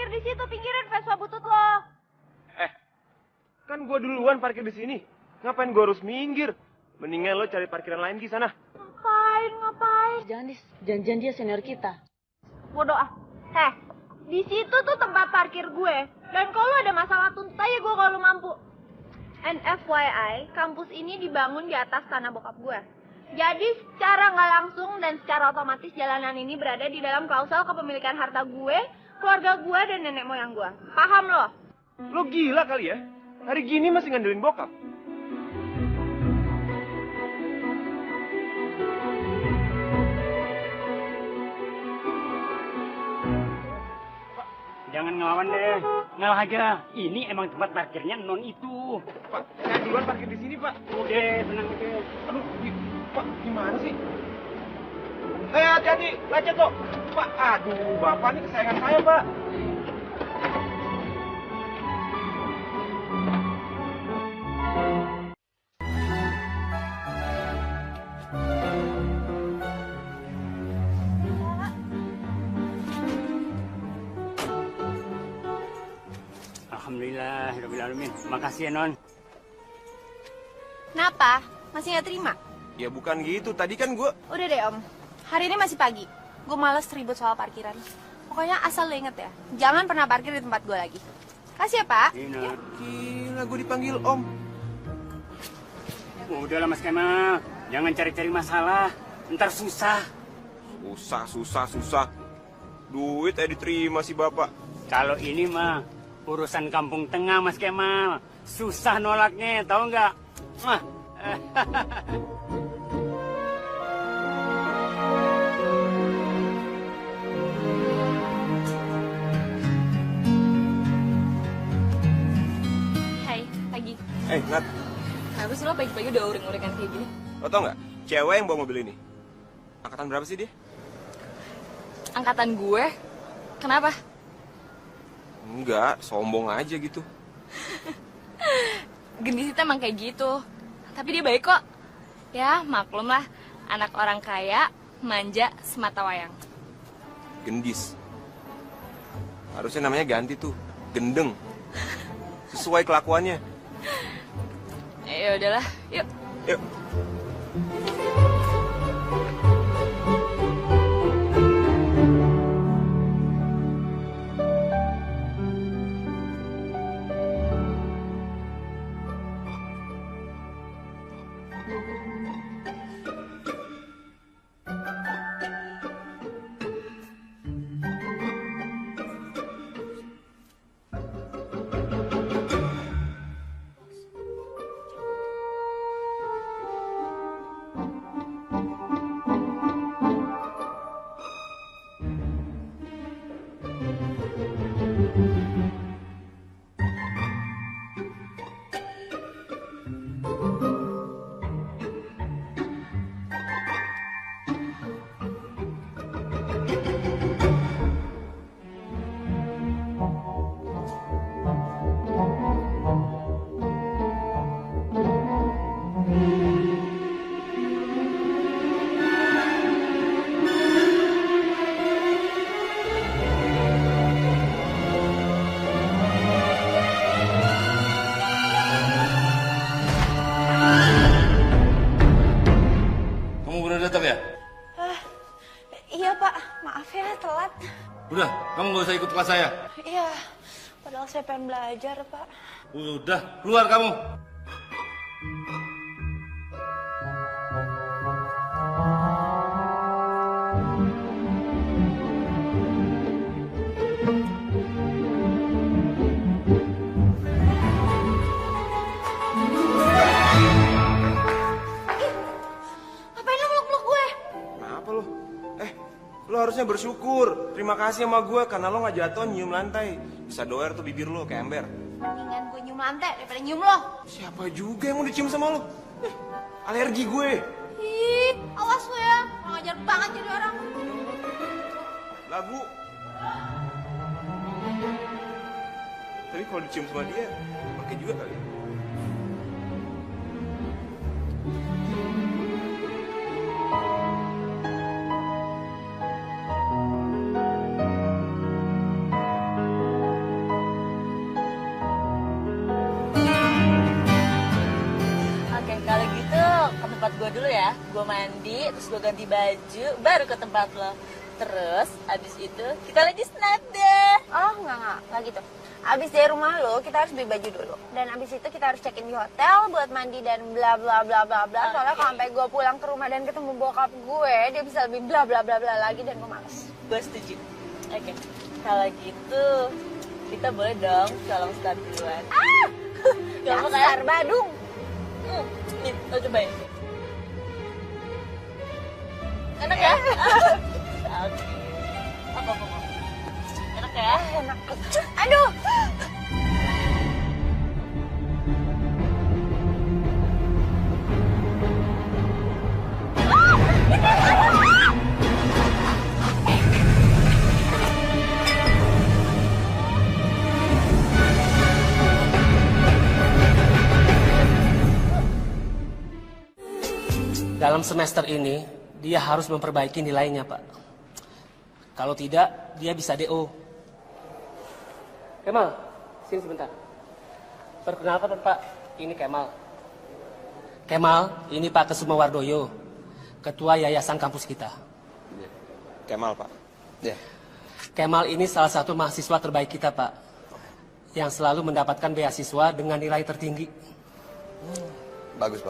parkir di situ, pinggirin Vespa butut lo. Kan gue duluan parkir di sini. Ngapain gue harus minggir? Mendingan lo cari parkiran lain di sana. Ngapain? Jangan dia senior kita. Bodoh ah. Di situ tuh tempat parkir gue. Dan kalau ada masalah tuntut aja gue kalau lu mampu. And FYI, kampus ini dibangun di atas tanah bokap gue. Jadi secara nggak langsung dan secara otomatis jalanan ini berada di dalam klausul kepemilikan harta gue, keluarga gue, dan nenek moyang gue. Paham lo? Lo gila kali ya? Hari gini masih ngandelin bokap. Jangan ngelawan deh, ngalah aja. Ini emang tempat parkirnya non itu. Pak, saya duluan parkir di sini, Pak. Udah, tenang aja. Aduh, Pak, gimana sih? Hati-hati, lecet kok. Pak, aduh, Bapak ini kesayangan saya, Pak. Alhamdulillahirrahmanirrahim. Makasih ya, Non. Kenapa? Masih nggak terima? Ya bukan gitu, tadi kan gue... Udah deh om, hari ini masih pagi. Gue males ribut soal parkiran. Pokoknya asal lo inget ya, jangan pernah parkir di tempat gue lagi. Kasih ya pak. Iya. Gila, gue dipanggil om. Udahlah Mas Kemal, jangan cari-cari masalah. Ntar susah. Susah. Duit diterima si Bapak. Kalau ini mah urusan kampung tengah Mas Kemal. Susah nolaknya, tahu nggak? Hai, pagi. Nat, Kenapa sih lo pagi-pagi udah uring-uringan kayak gini? lo tau nggak? Cewek yang bawa mobil ini. Angkatan berapa sih dia? Angkatan gue? Kenapa? Enggak, sombong aja gitu. Gendis itu emang kayak gitu. Tapi dia baik kok. Ya, maklum lah. Anak orang kaya, manja, semata wayang. Gendis. Harusnya namanya ganti tuh. Gendeng. Sesuai kelakuannya. Ya udahlah, yuk. Yuk. Iya pak, maaf ya telat. Udah, kamu gak usah ikut kelas saya. Iya, padahal saya pengen belajar pak. Udah, keluar kamu. Ngapain lo meluk-meluk gue? Kenapa lo? Lo harusnya bersyukur. Terima kasih sama gue karena lo gak jatuh nyium lantai. Bisa doer tuh bibir lo kayak ember. Mendingan gue nyium lantai daripada nyium lo. Siapa juga yang mau dicium sama lo? Alergi gue. Ih, awas lo ya. Kurang ajar banget jadi orang. Lagu. Tapi kalau dicium sama dia, pakai juga kali. tempat gue dulu ya. Gue mandi, terus gue ganti baju, baru ke tempat lo. Terus abis itu kita lagi snap deh. Oh, enggak gitu. Abis dari rumah lo, kita harus beli baju dulu. Dan abis itu kita harus check-in di hotel buat mandi dan bla bla bla bla bla. Soalnya kalau sampai gue pulang ke rumah dan ketemu bokap gue, dia bisa lebih bla bla bla bla lagi dan gue males. Gue setuju. Oke, kalau gitu kita boleh dong colong start duluan. Gampang kan? Dasar Badung. Nih, lo cobain. Enak ya? Oke. Apa? Enak ya? Enak. Aduh. Dalam semester ini, dia harus memperbaiki nilainya, Pak. Kalau tidak, dia bisa DO. Kemal, sini sebentar. Perkenalkan, Pak. Ini Kemal. Kemal, ini Pak Kesuma Wardoyo, Ketua Yayasan Kampus kita. Kemal, Pak. Ya. Kemal ini salah satu mahasiswa terbaik kita, Pak. Yang selalu mendapatkan beasiswa dengan nilai tertinggi. Bagus.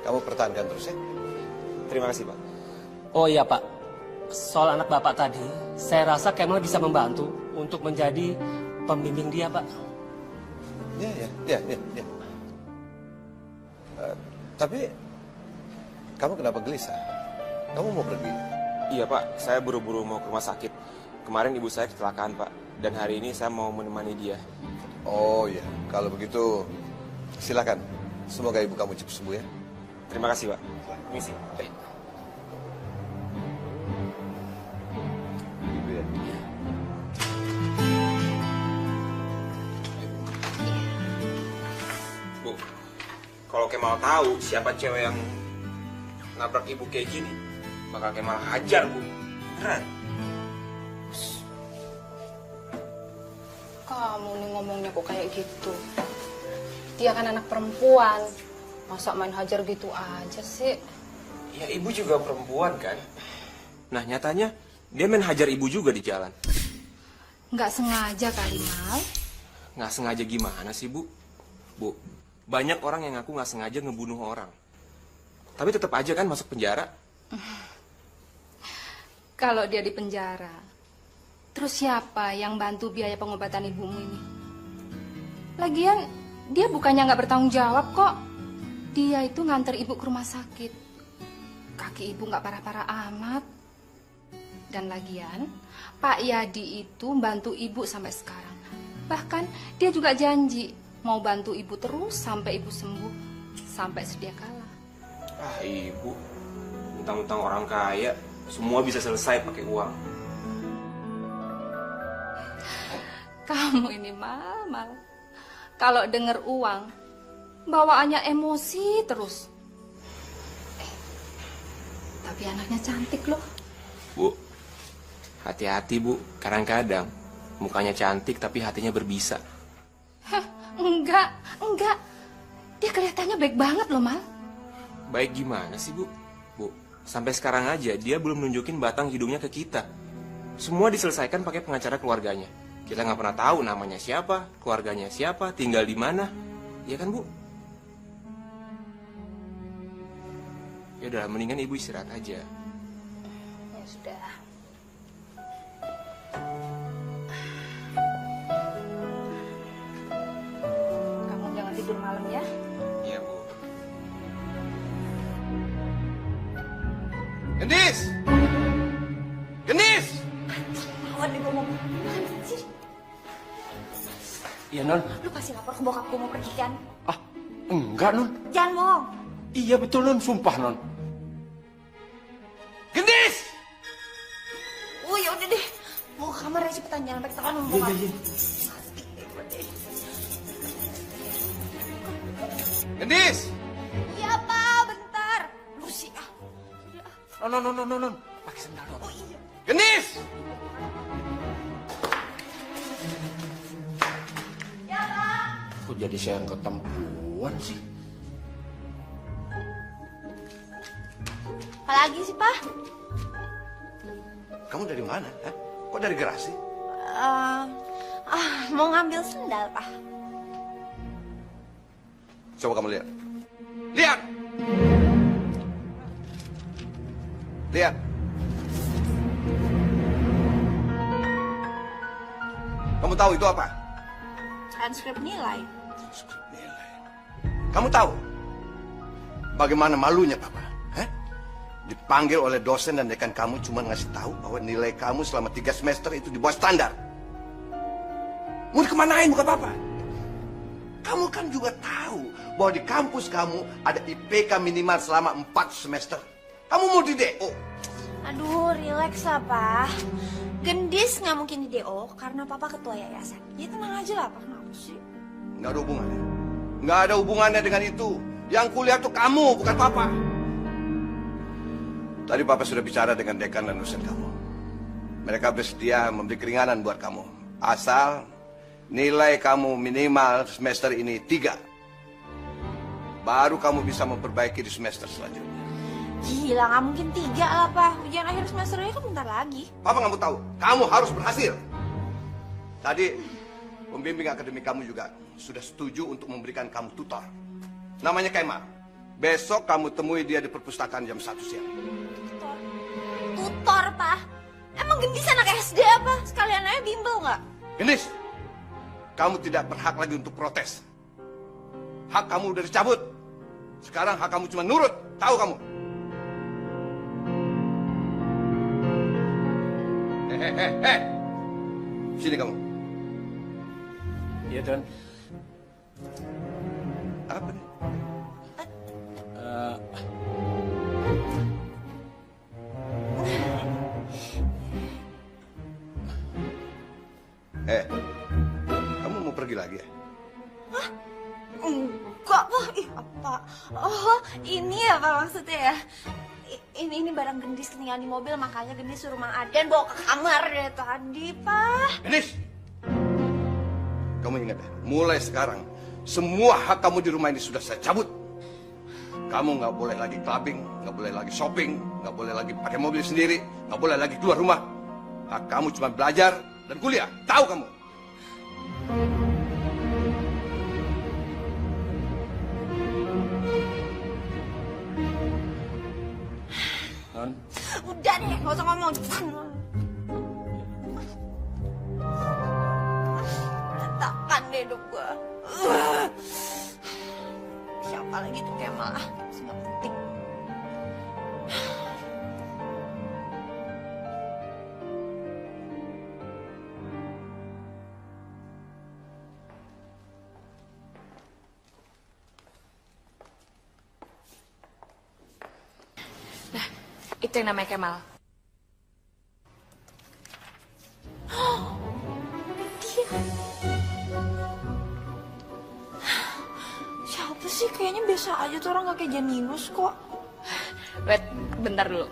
Kamu pertahankan terus ya. Terima kasih, Pak. Oh iya, Pak. Soal anak Bapak tadi, saya rasa Kemal bisa membantu untuk menjadi pembimbing dia, Pak. Ya. Tapi kamu kenapa gelisah? Kamu mau pergi? Iya, Pak. Saya buru-buru mau ke rumah sakit. Kemarin ibu saya kecelakaan, Pak. Dan hari ini saya mau menemani dia. Oh ya, kalau begitu silakan. Semoga ibu kamu cepat sembuh ya. Terima kasih, Pak. Misi. Ibu ya. Bu, kalau Kemal tahu siapa cewek yang nabrak ibu kayak gini, bakal Kemal hajar, Bu. Beneran. Kamu nih ngomongnya kok kayak gitu. Dia kan anak perempuan. Masa main hajar gitu aja sih? Ya, ibu juga perempuan kan? Nah, nyatanya dia main hajar ibu juga di jalan. Nggak sengaja kali, Mal. Nggak sengaja gimana sih, Bu? Bu, banyak orang yang ngaku nggak sengaja ngebunuh orang. Tapi tetap aja kan masuk penjara. Kalau dia di penjara, terus siapa yang bantu biaya pengobatan ibumu ini? Lagian, dia bukannya nggak bertanggung jawab kok. Dia itu nganter ibu ke rumah sakit. Kaki ibu nggak parah-parah amat. Dan lagian, Pak Yadi itu bantu ibu sampai sekarang. Bahkan dia juga janji mau bantu ibu terus sampai ibu sembuh, sampai sedia kala. Ah, ibu, mentang-mentang orang kaya, semua bisa selesai pakai uang. Kamu ini Mal. Kalau denger uang, bawaannya emosi terus. Tapi anaknya cantik loh. Bu, hati-hati, Bu. Kadang-kadang mukanya cantik tapi hatinya berbisa. Hah, enggak. Dia kelihatannya baik banget loh, Mal. Baik gimana sih, Bu? Bu, sampai sekarang aja dia belum nunjukin batang hidungnya ke kita. Semua diselesaikan pakai pengacara keluarganya. Kita nggak pernah tahu namanya siapa, keluarganya siapa, tinggal di mana. Iya kan, Bu? Ya udah, mendingan ibu istirahat aja. Ya sudah. Kamu jangan tidur malam ya. Iya, Bu. Gendis! Gendis! Iya, Non. Lu pasti lapor ke bokap gue mau pergi kan? Ah, enggak, Non. Jangan bohong. Iya, betul, Non. Sumpah, Non. Gendis! Oh, ya udah deh. Mau ke kamar aja cepetan, jangan sampai ketahuan sama bokap. Gendis! Iya, Pak, bentar. Lu sih ah. Non. Pakai sendal, Non. Gendis! Kok jadi saya yang ketempuan sih? Apalagi sih, Pak? Kamu dari mana? Hah? Kok dari garasi? Mau ngambil sendal, Pak. Coba kamu lihat. Lihat! Lihat. Kamu tahu itu apa? Transkrip nilai. Kamu tahu bagaimana malunya Papa? Hah? Dipanggil oleh dosen dan dekan kamu cuma ngasih tahu bahwa nilai kamu selama 3 semester itu di bawah standar. Mau dikemanain muka Papa? Kamu kan juga tahu bahwa di kampus kamu ada IPK minimal selama 4 semester. Kamu mau di DO? Aduh, relax lah, Pak. Gendis nggak mungkin di DO karena Papa ketua yayasan. Jadi tenang aja lah, Pak. Kenapa sih? Nggak ada hubungannya. Nggak ada hubungannya dengan itu. Yang kuliah tuh kamu, bukan Papa. Tadi Papa sudah bicara dengan dekan dan dosen kamu. Mereka bersedia memberi keringanan buat kamu. Asal nilai kamu minimal semester ini 3. Baru kamu bisa memperbaiki di semester selanjutnya. Gila, nggak mungkin 3 lah, Pak. Ujian akhir semesternya kan bentar lagi. Papa nggak mau tahu. Kamu harus berhasil. Tadi pembimbing akademik kamu juga sudah setuju untuk memberikan kamu tutor. Namanya Kemal. Besok kamu temui dia di perpustakaan jam 1 siang. Tutor, Pak? Emang Gendis anak SD apa? Sekalian aja bimbel nggak? Gendis, kamu tidak berhak lagi untuk protes. Hak kamu udah dicabut. Sekarang hak kamu cuma nurut. Tahu kamu? Hei. Sini kamu. Iya, Don. Apa nih? Kamu mau pergi lagi ya? Hah? Enggak, Pak. Ih, apa? Oh, ini ya, Pak, maksudnya ya? Ini barang Gendis ketinggalan di mobil, makanya Gendis suruh Mang Aden bawa ke kamar dari tadi, Pak. Gendis! Kamu ingat ya, mulai sekarang, semua hak kamu di rumah ini sudah saya cabut. Kamu nggak boleh lagi clubbing, nggak boleh lagi shopping, nggak boleh lagi pakai mobil sendiri, nggak boleh lagi keluar rumah. Hak kamu cuma belajar dan kuliah. Tahu kamu? Non. Udah deh, nggak usah ngomong. Berantakan deh hidup gua. Siapa lagi tuh Kemal? Nggak penting. Itu yang namanya Kemal. Siapa sih? Kayaknya biasa aja tuh orang, gak kayak Janinus kok. Wait, bentar dulu.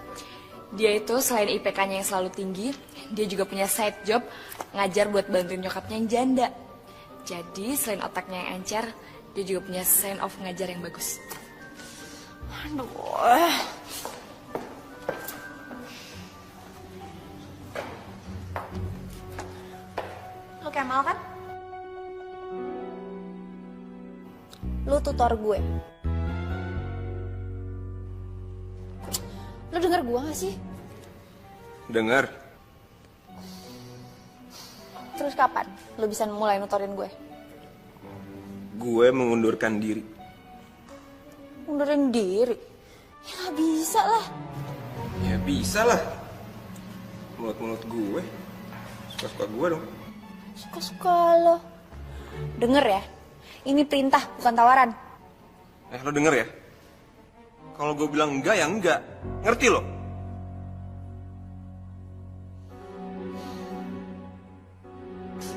Dia itu selain IPK-nya yang selalu tinggi, dia juga punya side job ngajar buat bantuin nyokapnya yang janda. Jadi selain otaknya yang encer, dia juga punya sign of ngajar yang bagus. Aduh. Lu Kemal kan? Lu tutor gue. Lu denger gue gak sih? Dengar. Terus kapan lu bisa mulai nutorin gue? Gue mengundurkan diri. Mundurin diri? Ya gak bisa lah. Ya bisa lah. Mulut-mulut gue. Suka-suka gue dong. Suka-suka lo. Denger ya, ini perintah bukan tawaran. Lo denger ya? Kalau gue bilang enggak ya enggak. Ngerti lo?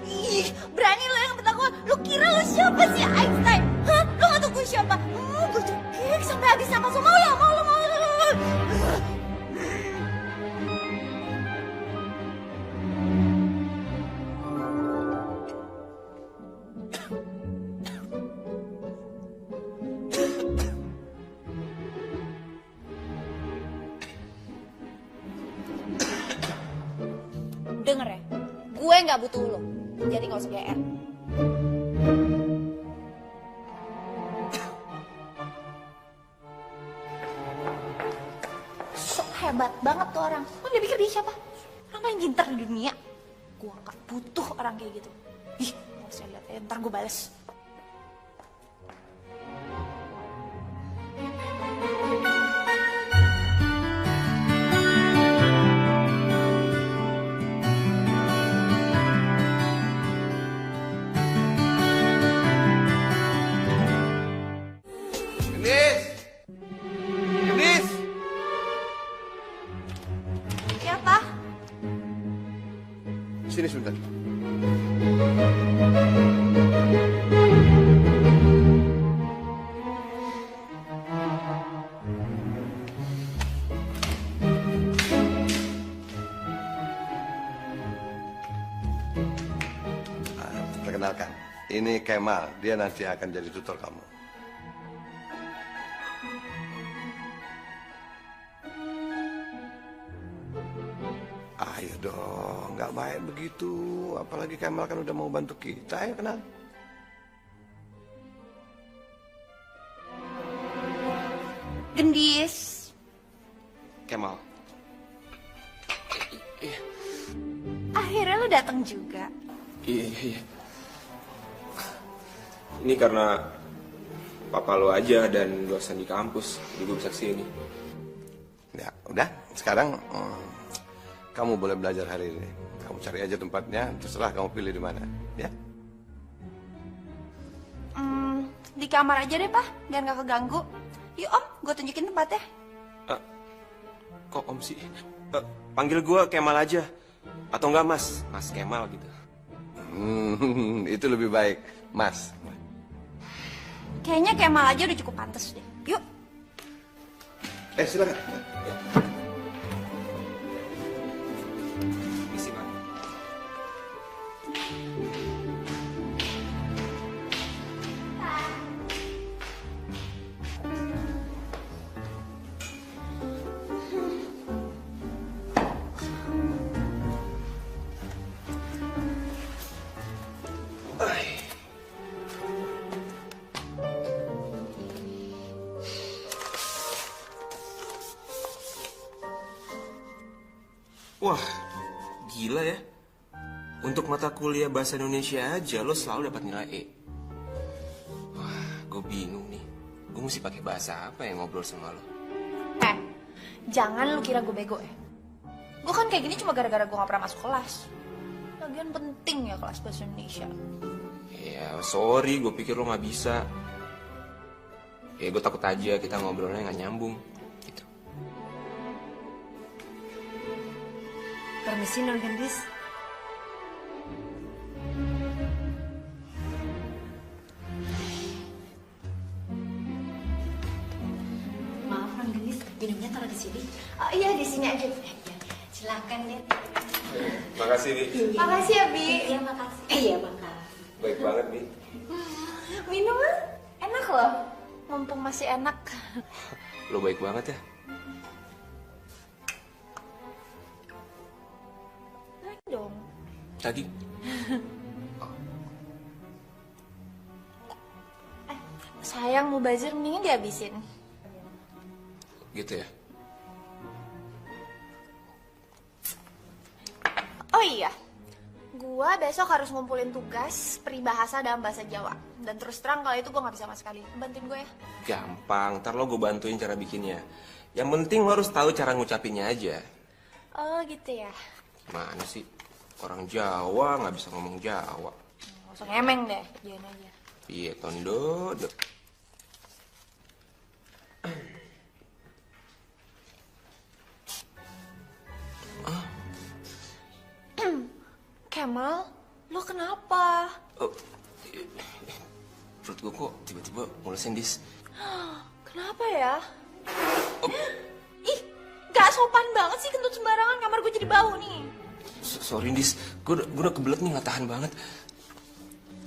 Ih, berani lo yang bentak gue. Lo kira lo siapa sih, Einstein? Hah? Lo gak tau gue siapa? Gue cekik sampai habis sama so. Mau ya? Mau lo? gue nggak butuh lo. Jadi nggak usah GR. Sok hebat banget tuh orang. Lo dia pikir dia siapa? Orang paling pintar di dunia. Gue nggak butuh orang kayak gitu. Ih, mau saya lihat aja, ntar gue bales. Gendis! Gendis! Ya, Pak. Sini sebentar. Perkenalkan, ini Kemal. Dia nanti akan jadi tutor kamu. Ayo dong, nggak baik begitu. Apalagi Kemal kan udah mau bantu kita. Ayo kenal. Gendis. Kemal. Akhirnya lo datang juga. Iya. Ini karena papa lo aja dan dosen di kampus, jadi gue bisa kesini. Ya, udah. Sekarang kamu boleh belajar hari ini. Kamu cari aja tempatnya, terserah kamu pilih di mana. Ya. Di kamar aja deh, Pak. Biar nggak keganggu. Yuk, Om. Gue tunjukin tempatnya. Kok Om sih? Panggil gue Kemal aja. Atau enggak Mas? Mas Kemal gitu. Itu lebih baik, Mas. Kayaknya Kemal aja udah cukup pantas deh. Yuk. Silakan. Misi, Pak. Wah, gila ya. Untuk mata kuliah bahasa Indonesia aja lo selalu dapat nilai E. Wah, gue bingung nih. Gue mesti pakai bahasa apa yang ngobrol sama lo? Jangan lu kira gue bego ya. Gue kan kayak gini cuma gara-gara gue gak pernah masuk kelas. Lagian penting ya kelas bahasa Indonesia. Ya, sorry, gue pikir lo gak bisa. Ya, gue takut aja kita ngobrolnya gak nyambung. Gitu. Permisi, Nur Gendis. Maaf, Nur Gendis, minumnya taruh di sini. Oh iya, di sini aja. Silakan deh. Makasih, Bi. Makasih ya, Bi. Iya, makasih. Iya, makasih. Baik banget, Bi. Minum ah. Enak loh. Mumpung masih enak. Lo baik banget ya. Lagi dong. Tadi. Sayang, mubazir mendingan dihabisin. Gitu ya. Oh iya, gua besok harus ngumpulin tugas peribahasa dalam bahasa Jawa. Dan terus terang kalau itu gua nggak bisa sama sekali. Bantuin gue ya. Gampang, ntar lo gue bantuin cara bikinnya. Yang penting lo harus tahu cara ngucapinnya aja. Oh gitu ya. Mana sih? Orang Jawa nggak bisa ngomong Jawa. Nggak usah ngemeng deh, jangan aja. Iya, tondo. Kemal, lo kenapa? Perut gue kok tiba-tiba mulesin, Dis. Kenapa ya? Ih, gak sopan banget sih kentut sembarangan, kamar gue jadi bau nih. Sorry, Dis. Gue udah kebelet nih, nggak tahan banget.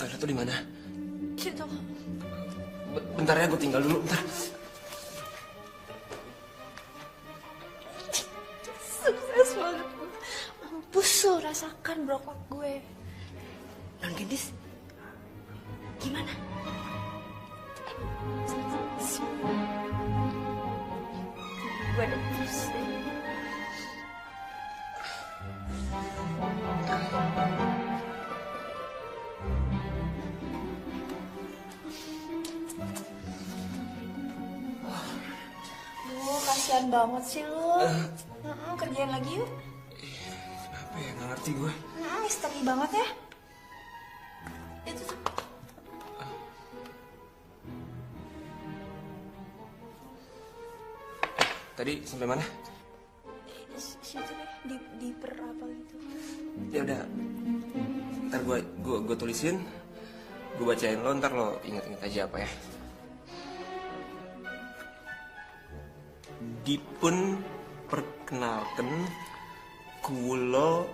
Toilet tuh di mana? Situ. Bentar ya, gue tinggal dulu, bentar. Sukses banget. Tuh, rasakan brokot gue. Non Gendis, gimana? Gue ada terus deh. Kasihan banget sih lu. Kerjain lagi yuk. Kenapa ya? Nggak ngerti gue. Misteri banget ya. Itu tuh. Tadi sampai mana? Situ deh, di per apa gitu. Ya udah. Ntar gue tulisin. Gue bacain lo, ntar lo inget-inget aja apa ya. Dipun perkenalkan kulo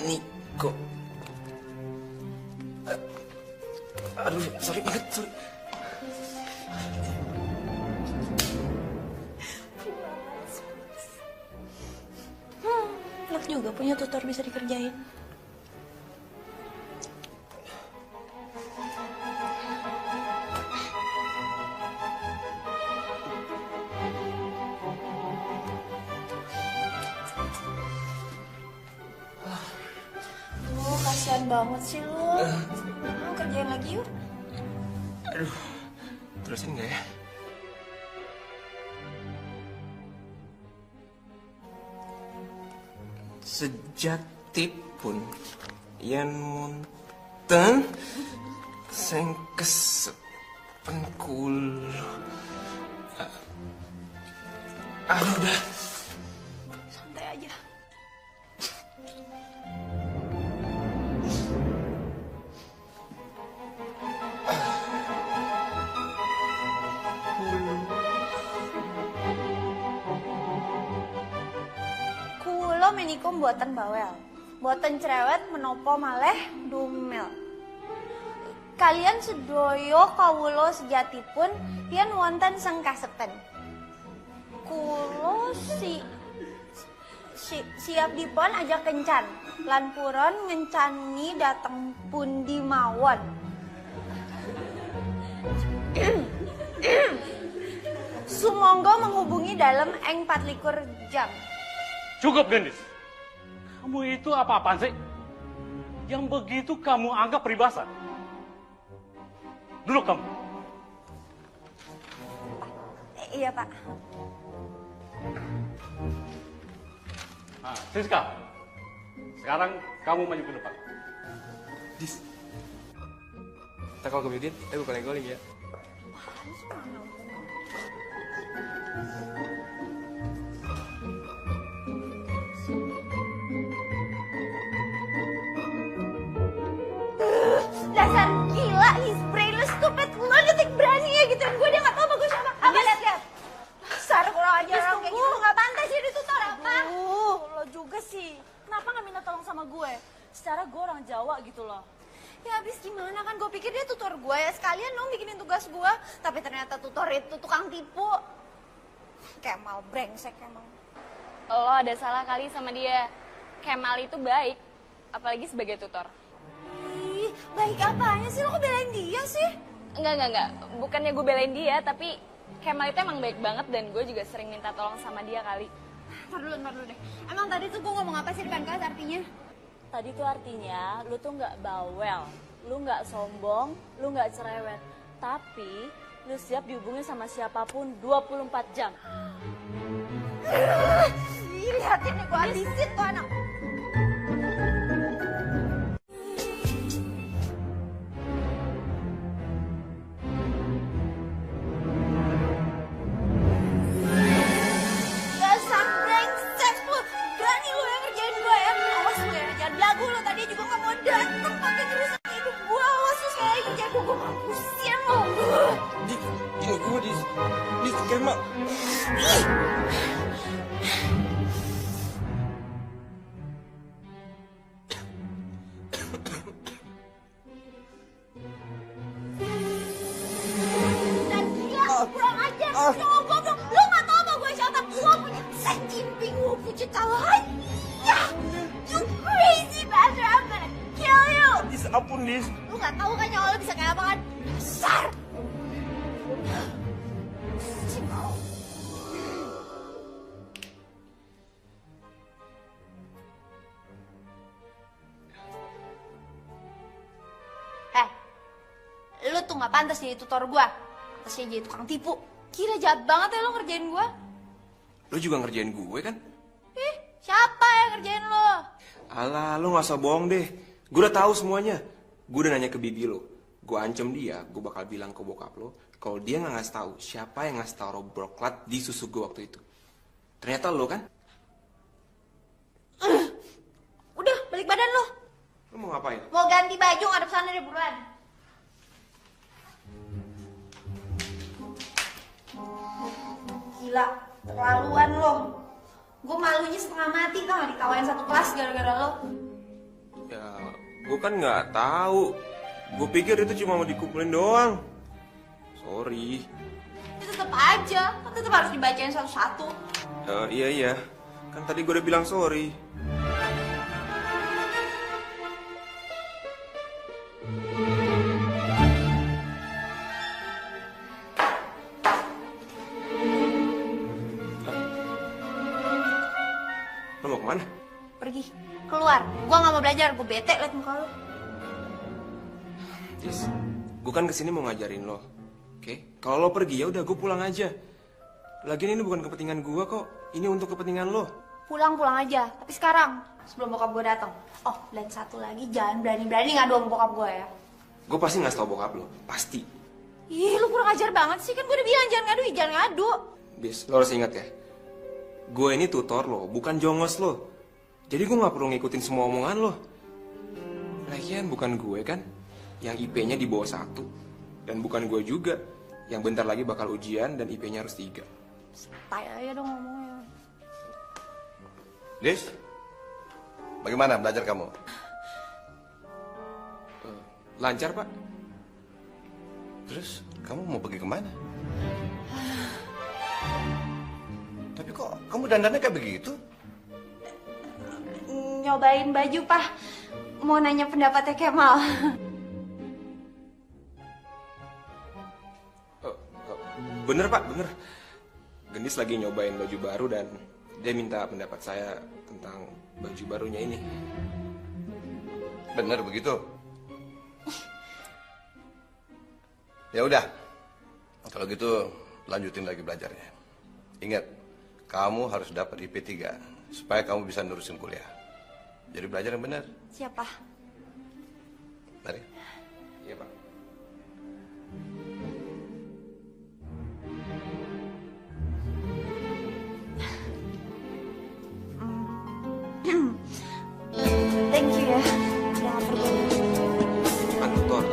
Niko. Aduh, sorry banget, sorry. Enak juga punya tutor bisa dikerjain. Kasihan banget sih lu. Kerjain lagi yuk. Aduh, terusin nggak ya? Sejatipun yen munten sing kesepen kulo. Aduh, udah. Santai aja. Kulo menikum buatan bawel, buatan cerewet menopo maleh dumel. Kalian sedoyo kawulo sejatipun yen wonten seng kasepen. Kulo siap dipun aja kencan, lan puron ngencani dateng pundi mawon. Sumangga menghubungi dalam eng 24 jam. Cukup, Gendis. Kamu itu apa-apaan sih? Yang begitu kamu anggap peribahasa. Duduk kamu. Iya, Pak. Nah, Siska. Sekarang kamu maju ke depan. Dis. Kita kalau ke Bidit, bukan goling ya. Dasar gila, he's brainless, stupid. Lo detik berani ya gituin gue, dia gak tau bagus apa. Apa, lihat. Dasar kurang ajar orang kayak gitu, gak pantas jadi tutor apa. Lo juga sih. Kenapa gak minta tolong sama gue? Secara gue orang Jawa gitu loh. Ya habis gimana kan, gue pikir dia tutor gue ya, sekalian dong bikinin tugas gue. Tapi ternyata tutor itu tukang tipu. Kemal brengsek emang. Lo ada salah kali sama dia. Kemal itu baik, apalagi sebagai tutor. Ih, baik apanya sih, lo kok belain dia sih? Enggak. Bukannya gue belain dia, tapi Kemal itu emang baik banget dan gue juga sering minta tolong sama dia kali. Ntar dulu deh. Emang tadi tuh gue ngomong apa sih depan kelas artinya? Tadi tuh artinya lu tuh gak bawel, lu gak sombong, lu gak cerewet. Tapi lu siap dihubungin sama siapapun 24 jam. Lihatin nih, gue habisin tuh anak. Dasar brengsek lu, berani lu yang ngerjain gue ya. Awas lu ya, jangan belagu lu, tadi juga gak mau dateng pakai kerusak hidup gue. Awas lu sekali lagi ngerjain gue mampusin lu. Ini gue di Kemal. Dan dia kurang ajar, cowok goblok. Lu gak tau apa gue siapa? Gue punya sejimping, gue punya tawahan. Ya. ampun, Dis. Lu gak tahu kan nyawa lu bisa kayak apa kan? Dasar! Lu tuh gak pantas jadi tutor gua. Pantasnya jadi tukang tipu. Gila jahat banget ya lu ngerjain gua. Lu juga ngerjain gue kan? Siapa yang ngerjain lo? Alah, lu gak usah bohong deh. Gue udah tahu semuanya. Gue udah nanya ke bibi lo. Gue ancam dia, gue bakal bilang ke bokap lo kalau dia nggak ngasih tahu siapa yang ngasih taruh broklat di susu gue waktu itu. Ternyata lo kan? Udah, balik badan lo. Lo mau ngapain? Mau ganti baju ngadep sana deh buruan. Gila, terlaluan lo. Gue malunya setengah mati tau gak ditawain satu kelas gara-gara lo. Ya, gue kan nggak tahu. Gue pikir itu cuma mau dikumpulin doang. Sorry. Ya tetep aja, kan tetep harus dibacain satu-satu. Iya. Kan tadi gue udah bilang sorry. Lo mau kemana? Pergi, keluar. Gue gak mau belajar, gue bete liat muka lo. Tis, gue kan kesini mau ngajarin lo. Oke? Kalau lo pergi ya udah gue pulang aja. Lagian ini bukan kepentingan gue kok. Ini untuk kepentingan lo. Pulang aja, tapi sekarang sebelum bokap gue datang. Oh, dan satu lagi, jangan berani-berani ngadu sama bokap gue ya. Gue pasti ngasih tau bokap lo, pasti. Ih, lu kurang ajar banget sih, kan gue udah bilang jangan ngadu, jangan ngadu. Bis, lo harus ingat ya. Gue ini tutor lo, bukan jongos lo. Jadi gue gak perlu ngikutin semua omongan lo. Lagian bukan gue kan yang IP-nya di bawah 1. Dan bukan gue juga yang bentar lagi bakal ujian dan IP-nya harus 3. Santai aja dong ngomongnya. Dis, bagaimana belajar kamu? Lancar, Pak. Terus, kamu mau pergi kemana? Tapi kok kamu dandannya kayak begitu? Nyobain baju, Pak. Mau nanya pendapatnya Kemal. Bener, Pak, bener. Gendis lagi nyobain baju baru dan dia minta pendapat saya tentang baju barunya ini. Bener begitu? Ya udah, kalau gitu lanjutin lagi belajarnya. Ingat, kamu harus dapat IP 3 supaya kamu bisa nerusin kuliah. Jadi belajar yang benar. Siapa? Mari. Iya, Pak. Thank you ya. Udah pergi. Bukan tutor.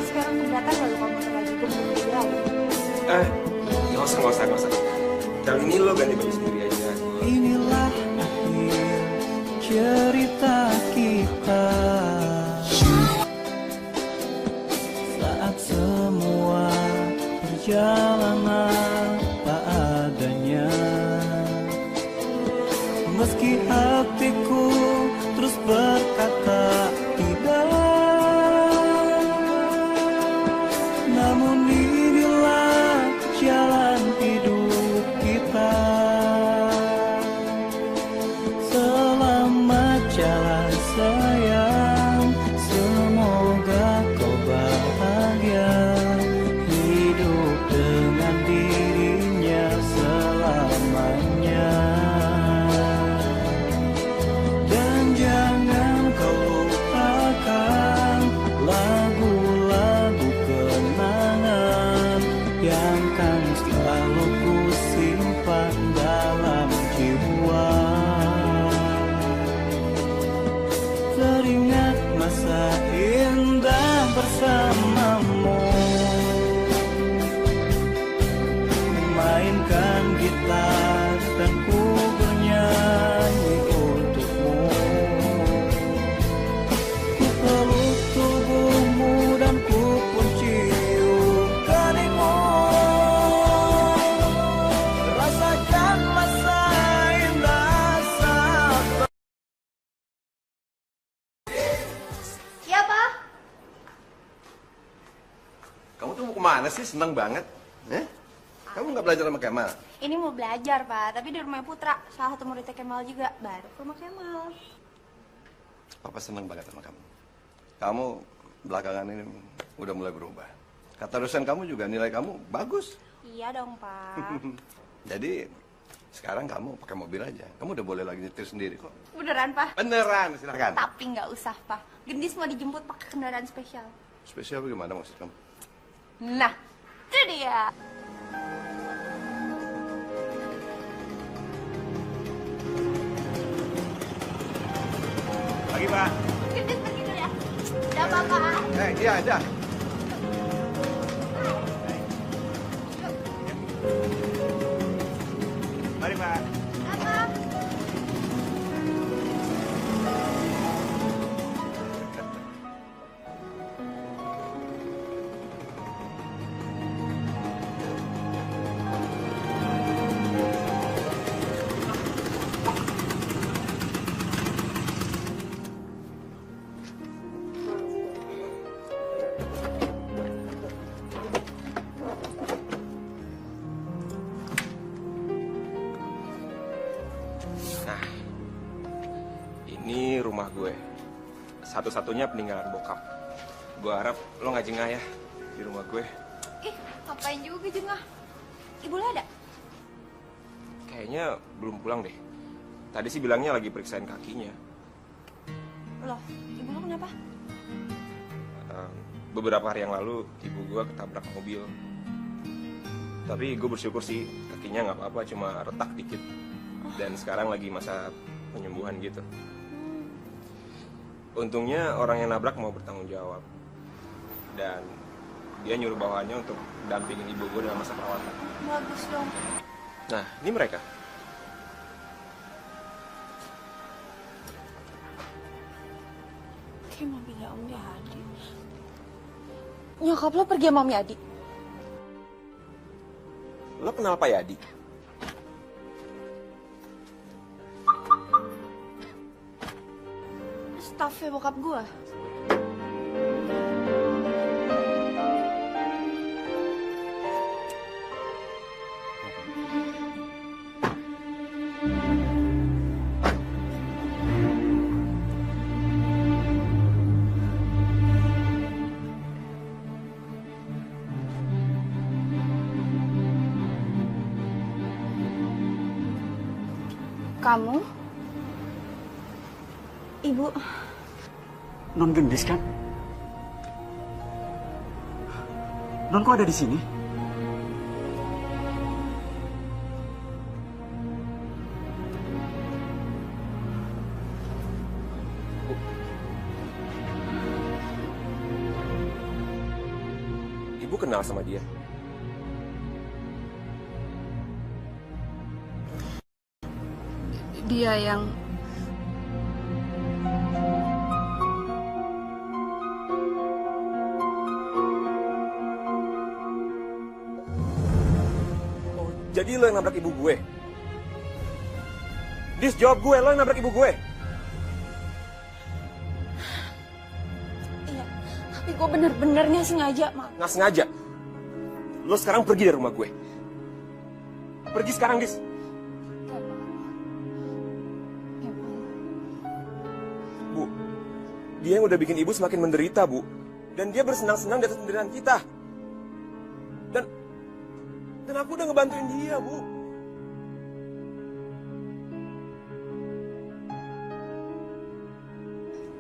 Sekarang keberatan lalu kamu lagi gue mau bilang. Nggak usah. Kali ini lo ganti baju sendiri aja. Inilah akhir cerita kita. Saat semua perjalanan tak adanya, meski hatiku terus berkata tidak, namun inilah jalan hidup kita. Selamat jalan sayang, semoga kau bahagia, hidup dengan dirinya selamanya. Dan jangan kau lupakan lagu-lagu kenangan yang kan selalu ku simpan dalam jiwa. Teringat masa indah bersamamu, memainkan gitar dan ku bernyanyi untukmu. Ku peluk tubuhmu dan ku pun cium keningmu. Rasakan masa gimana sih? Seneng banget. Kamu nggak belajar sama Kemal? Ini mau belajar, Pak, tapi di rumah Putra. Salah satu muridnya Kemal juga, baru ke rumah Kemal. Papa seneng banget sama kamu. Kamu belakangan ini udah mulai berubah. Kata dosen kamu juga nilai kamu bagus. Iya dong, Pak. Jadi sekarang kamu pakai mobil aja. Kamu udah boleh lagi nyetir sendiri kok. Beneran, Pak? Beneran, silakan. Tapi nggak usah, Pak. Gendis mau dijemput pakai kendaraan spesial. Spesial bagaimana maksud kamu? Nah, itu dia. Pagi, Pak. Gendis pergi dulu ya. Udah, Bapak. Iya, aja. Mari, Pak. Apa? Nah, ini rumah gue. Satu-satunya peninggalan bokap. Gue harap lo nggak jengah ya di rumah gue. Ih, ngapain juga jengah? Ibu lo ada? Kayaknya belum pulang deh. Tadi sih bilangnya lagi periksain kakinya. Loh, ibu lo kenapa? Beberapa hari yang lalu ibu gue ketabrak mobil. Tapi gue bersyukur sih kakinya nggak apa-apa, cuma retak dikit. Dan sekarang lagi masa penyembuhan gitu. Untungnya orang yang nabrak mau bertanggung jawab. Dan dia nyuruh bawahannya untuk dampingin ibu gue dalam masa perawatan. Bagus dong. Nah, ini mereka. Kayak mobilnya Om Yadi. Nyokap lo pergi sama Om Yadi? Lo kenal Pak Yadi? Staffnya bokap gue. Kamu? Ibu. Non Gendis kan? Non kok ada di sini? Ibu kenal sama dia? Dia yang Jadi lo yang nabrak ibu gue? Dis, jawab gue, lo yang nabrak ibu gue? Iya, tapi gue bener-bener nggak sengaja, Mak. Nggak sengaja? Lo sekarang pergi dari rumah gue. Pergi sekarang, Dis. Bu, dia yang udah bikin ibu semakin menderita, Bu. Dan dia bersenang-senang di atas penderitaan kita. Dan aku udah ngebantuin dia, Bu.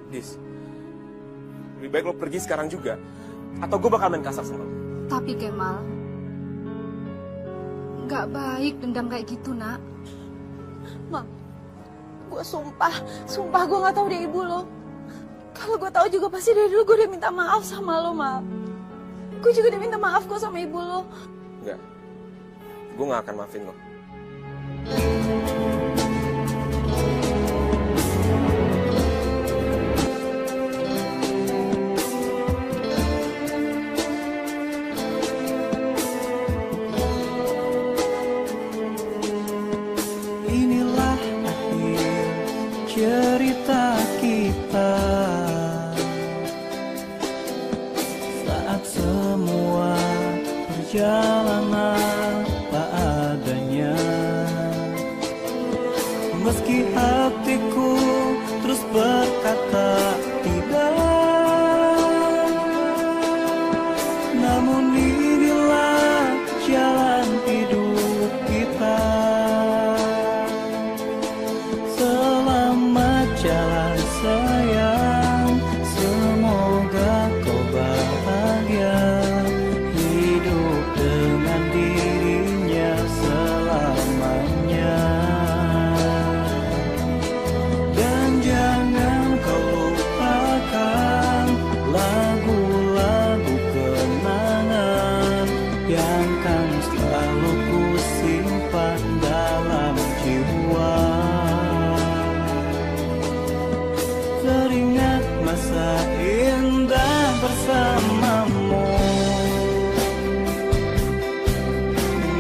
Dis, lebih baik lo pergi sekarang juga, atau gue bakal main kasar sama lo. Tapi Kemal, nggak baik dendam kayak gitu, Nak. Mak, gue sumpah gue nggak tahu dia ibu lo. Kalau gue tahu juga pasti dari dulu gue udah minta maaf sama lo, Mak. Gue juga udah minta maaf kok sama ibu lo. Enggak, gue gak akan maafin lo. Inilah akhir cerita kita, saat semua berjalan apa adanya. Meski hatiku terus berkata tidak, namun inilah jalan hidup kita. Selamat jalan sayang, semoga kau bahagia, hidup dengan dirinya selamanya. Dan jangan kau lupakan lagu-lagu kenangan yang kan selalu ku simpan dalam jiwa. Teringat masa indah bersamamu,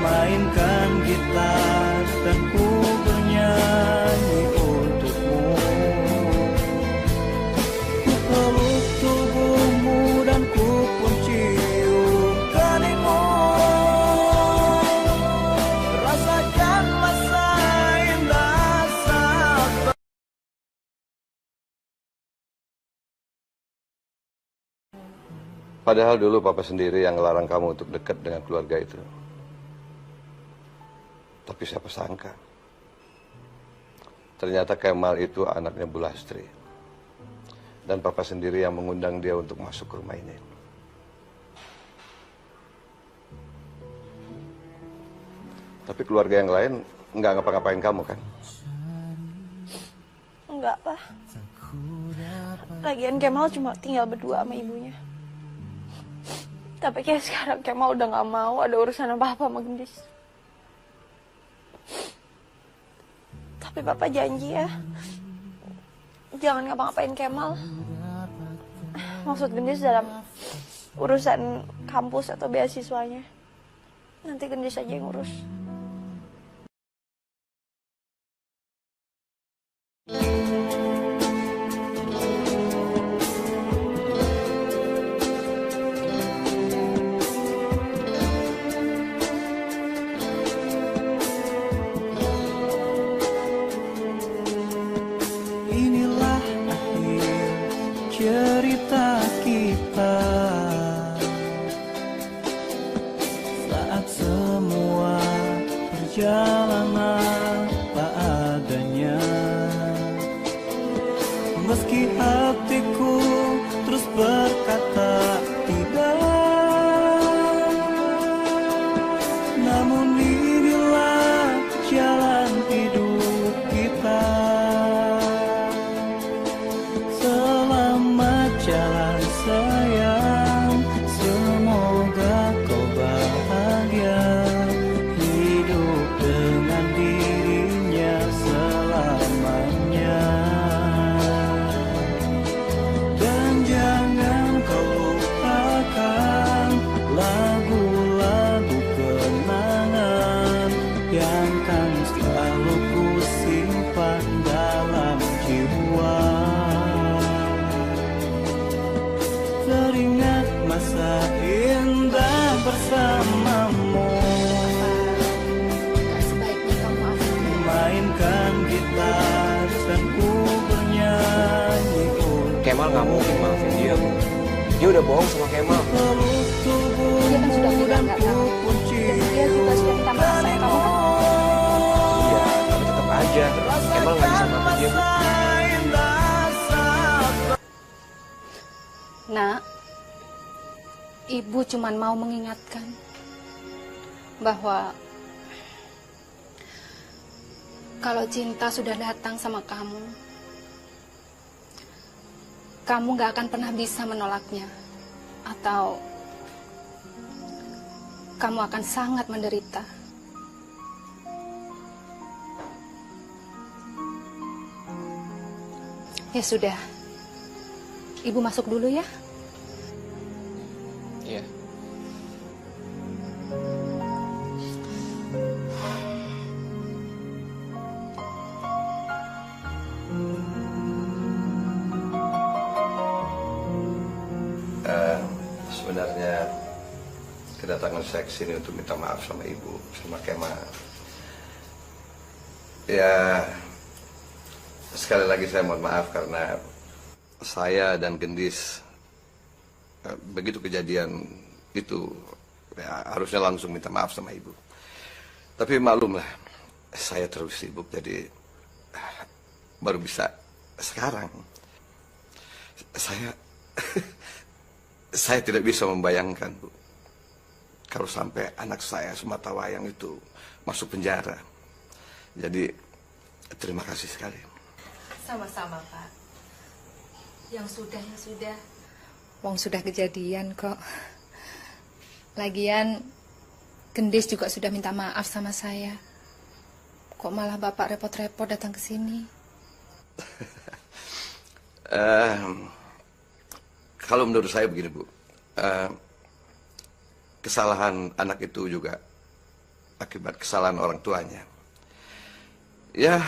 mainkan gitar dan ku bernyanyi untukmu. Ku peluk tubuhmu dan ku pun cium keningmu. Rasakan masa indah saat Padahal dulu papa sendiri yang ngelarang kamu untuk dekat dengan keluarga itu. Tapi siapa sangka, ternyata Kemal itu anaknya Bu Lastri. Dan papa sendiri yang mengundang dia untuk masuk ke rumah ini. Tapi keluarga yang lain nggak ngapa-ngapain kamu kan? Enggak, Pak. Lagian Kemal cuma tinggal berdua sama ibunya. Tapi kayak sekarang Kemal udah gak mau ada urusan apa-apa sama Gendis. Tapi Papa janji ya, jangan ngapa-ngapain Kemal. Maksud Gendis dalam urusan kampus atau beasiswanya. Nanti Gendis aja yang ngurus. Inilah akhir cerita kita, saat semua berjalan apa adanya. Meski hatiku terus berkata tidak, namun inilah jalan hidup kita. Selamat jalan sayang, semoga kau bahagia, hidup dengan dirinya selamanya. Dan jangan kau lupakan lagu-lagu kenangan yang kan selalu ku simpan dalam jiwa. Teringat masa indah bersamamu, mainkan gitar dan ku bernyanyi. Kemal nggak mungkin maafin dia, Bu. Dia udah bohong sama Kemal. Dia kan sudah bilang nggak tahu. Dan dia juga sudah minta maaf sama kamu kan? Iya, tapi tetap aja Kemal nggak bisa maafin dia, Bu. Nak, Ibu cuman mau mengingatkan bahwa kalau cinta sudah datang sama kamu gak akan pernah bisa menolaknya. Atau kamu akan sangat menderita. Ya sudah, Ibu masuk dulu ya. Iya. Sebenarnya kedatangan saya ke sini untuk minta maaf sama Ibu, sama Kemal. Ya, sekali lagi saya mohon maaf karena saya dan Gendis begitu kejadian itu ya, harusnya langsung minta maaf sama Ibu. Tapi maklumlah, saya terlalu sibuk jadi baru bisa sekarang. Saya tidak bisa membayangkan, Bu, kalau sampai anak saya sematawayang itu masuk penjara. Jadi terima kasih sekali. Sama-sama, Pak. Yang sudah. Wong sudah kejadian kok. Lagian Gendis juga sudah minta maaf sama saya. Kok malah Bapak repot-repot datang ke sini? Kalau menurut saya begini, Bu. Kesalahan anak itu juga akibat kesalahan orang tuanya. Ya,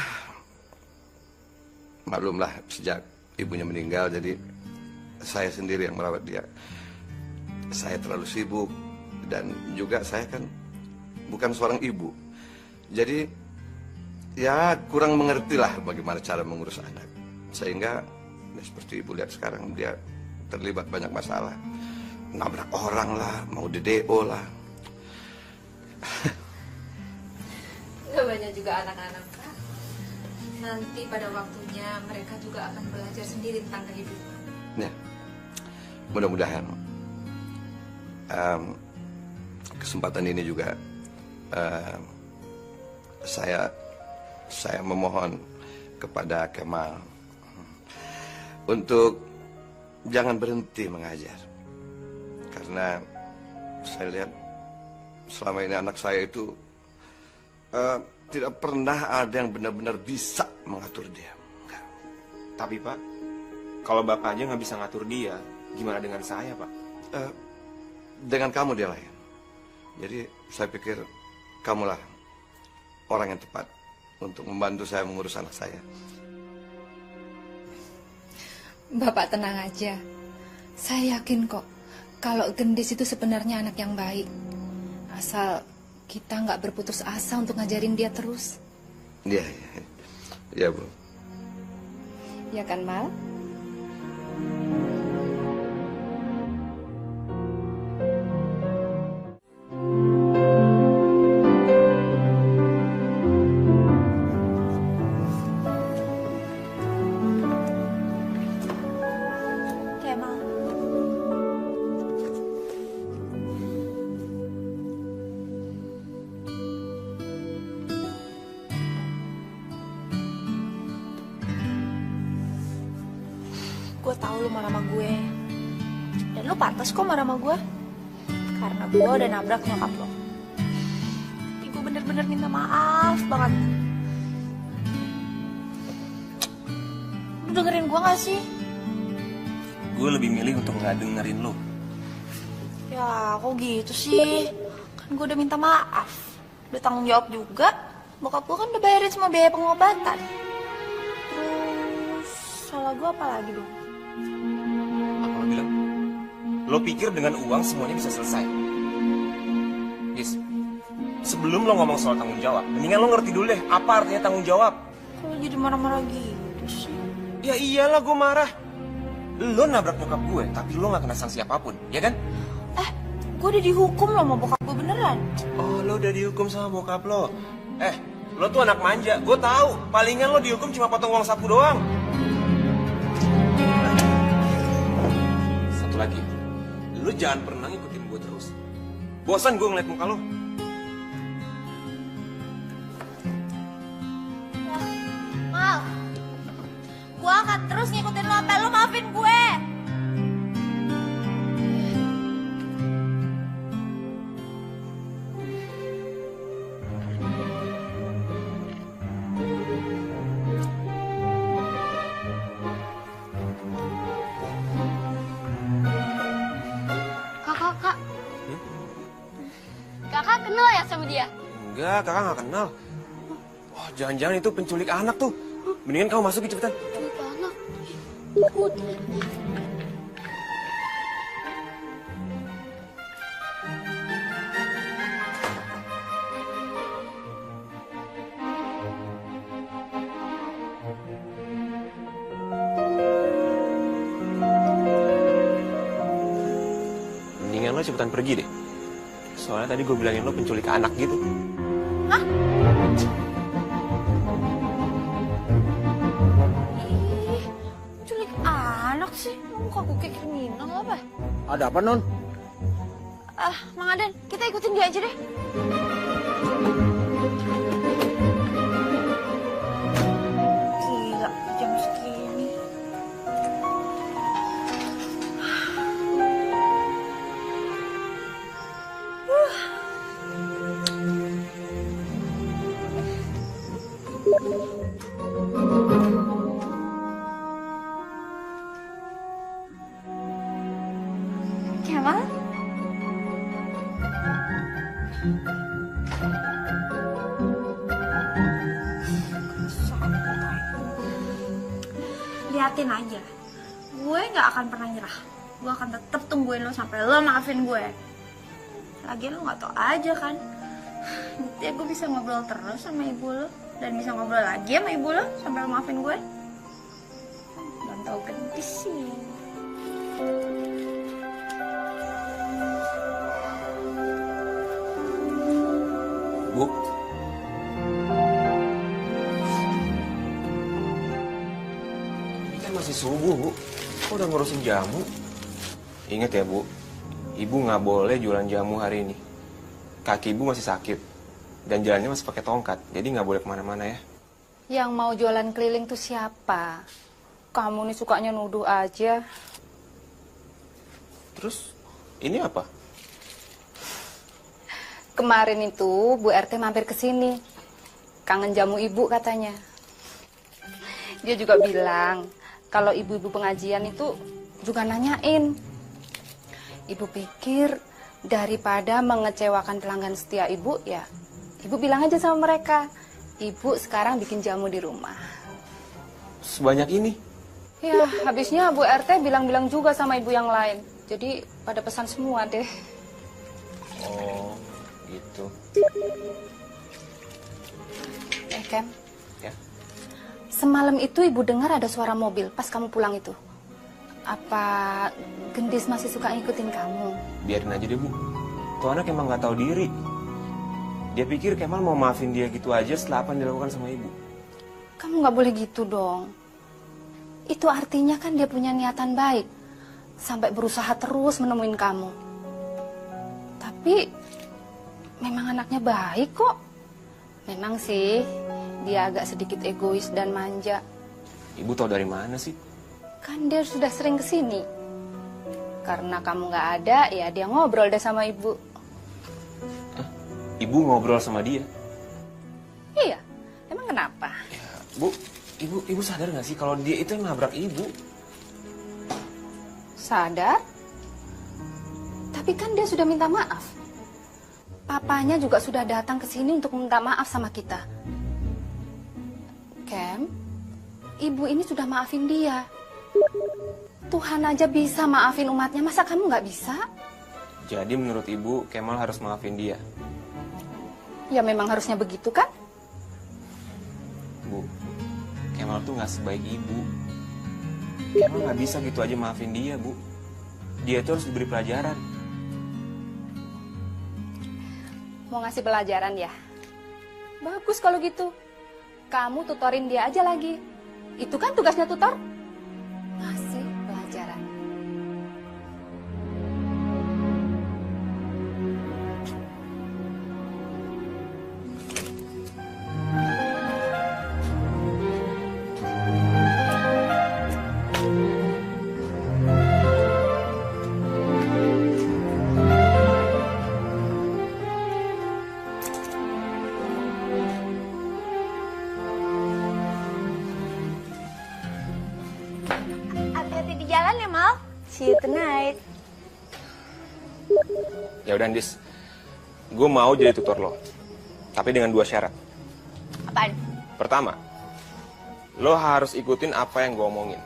maklumlah sejak ibunya meninggal, jadi saya sendiri yang merawat dia. Saya terlalu sibuk dan juga saya kan bukan seorang ibu. Jadi ya kurang mengertilah bagaimana cara mengurus anak. Sehingga ya, seperti ibu lihat sekarang dia terlibat banyak masalah. Nabrak orang lah, mau DDO lah. Banyak juga anak-anak, Pak. Nanti pada waktunya mereka juga akan belajar sendiri tentang kehidupan. Ya, mudah-mudahan kesempatan ini juga saya memohon kepada Kemal untuk jangan berhenti mengajar, karena saya lihat selama ini anak saya itu tidak pernah ada yang benar-benar bisa mengatur dia. Enggak. Tapi Pak, kalau Bapak aja nggak bisa ngatur dia, gimana dengan saya, Pak? Dengan kamu dia lain. Jadi saya pikir kamulah orang yang tepat untuk membantu saya mengurus anak saya. Bapak tenang aja. Saya yakin kok kalau Gendis itu sebenarnya anak yang baik. Asal kita nggak berputus asa untuk ngajarin dia terus. Iya, Bu. Ya kan, Mal? Kemal. Gue tahu lu marah sama gue. Dan lu pantas kok marah sama gue. Karena gue udah nabrak nyokap lo. Tapi gue bener-bener minta maaf banget. Lu dengerin gue gak sih? Gue lebih milih untuk nggak dengerin lo. Ya, kok gitu sih? Kan gue udah minta maaf. Udah tanggung jawab juga. Bokap gue kan udah bayarin semua biaya pengobatan. Terus, salah gue apa lagi dong? Apa lo bilang? Lo pikir dengan uang semuanya bisa selesai? Yes. Sebelum lo ngomong soal tanggung jawab, mendingan lo ngerti dulu deh apa artinya tanggung jawab. Kalau jadi marah-marah gitu sih. Ya iyalah gue marah. Lo nabrak nyokap gue, tapi lo gak kena sanksi apapun, ya kan? Gue udah dihukum loh sama bokap gue beneran. Oh, lo udah dihukum sama bokap lo. Lo tuh anak manja, gue tahu. Palingan lo dihukum cuma potong uang saku doang. Satu lagi, lo jangan pernah ngikutin gue terus. Bosan gue ngeliat muka lo. Mal, gue akan terus ngikutin lo sampai lo maafin gue. Kak. Kakak kenal ya sama dia? Enggak, kakak gak kenal. Oh, jangan-jangan itu penculik anak tuh. Mendingan kamu masuk cepetan. Penculik anak? lo cepetan pergi deh. Soalnya tadi gue bilangin lo penculik anak gitu. Hah? Ih, culik anak sih. Muka gue kayak kriminal apa? Ada apa, Non? Mang Aden, kita ikutin dia aja deh. Gila, jam segini. Kemal? Liatin aja, gue gak akan pernah nyerah. Gue akan tetap tungguin lo sampai lo maafin gue. Lagian lo gak tau aja kan, ya gue bisa ngobrol terus sama ibu lo, dan bisa ngobrol lagi sama ibu lo sampai lo maafin gue. Gak tau gendis sih. Bu. Ini kan masih subuh, Bu. Kok udah ngurusin jamu? Ingat ya, Bu. Ibu nggak boleh jualan jamu hari ini. Kaki ibu masih sakit. Dan jalannya masih pakai tongkat. Jadi nggak boleh kemana-mana ya. Yang mau jualan keliling tuh siapa? Kamu nih sukanya nuduh aja. Terus, ini apa? Kemarin itu Bu RT mampir ke sini. Kangen jamu ibu katanya. Dia juga bilang kalau ibu-ibu pengajian itu juga nanyain. Ibu pikir daripada mengecewakan pelanggan setia ibu, ya ibu bilang aja sama mereka. Ibu sekarang bikin jamu di rumah. Sebanyak ini? Ya, habisnya Bu RT bilang-bilang juga sama ibu yang lain. Jadi pada pesan semua deh. Oh, gitu. Ken? Ya. Semalam itu ibu dengar ada suara mobil pas kamu pulang itu. Apa Gendis masih suka ngikutin kamu? Biarin aja deh, Bu. Tuh anak emang nggak tahu diri. Dia pikir Kemal mau maafin dia gitu aja setelah apa yang dilakukan sama ibu. Kamu nggak boleh gitu dong. Itu artinya kan dia punya niatan baik. Sampai berusaha terus menemuin kamu. Tapi memang anaknya baik kok. Memang sih dia agak sedikit egois dan manja. Ibu tahu dari mana sih? Kan dia sudah sering kesini. Karena kamu nggak ada, ya dia ngobrol deh sama ibu. Ibu ngobrol sama dia? Iya, emang kenapa? Ya, Bu, ibu sadar nggak sih kalau dia itu yang nabrak ibu? Sadar? Tapi kan dia sudah minta maaf. Papanya juga sudah datang ke sini untuk minta maaf sama kita. Kem, ibu ini sudah maafin dia. Tuhan aja bisa maafin umatnya, masa kamu nggak bisa? Jadi menurut ibu, Kemal harus maafin dia? Ya memang harusnya begitu kan? Bu, Kemal tuh nggak sebaik ibu. Kemal nggak bisa gitu aja maafin dia, Bu. Dia tuh harus diberi pelajaran. Mau ngasih pelajaran ya? Bagus kalau gitu. Kamu tutorin dia aja lagi. Itu kan tugasnya tutor. Ngasih pelajaran. Hati-hati di jalan ya, Mal. See you tonight. Ya udah, Andis. Gue mau jadi tutor lo. Tapi dengan 2 syarat. Apaan? Pertama, lo harus ikutin apa yang gue omongin.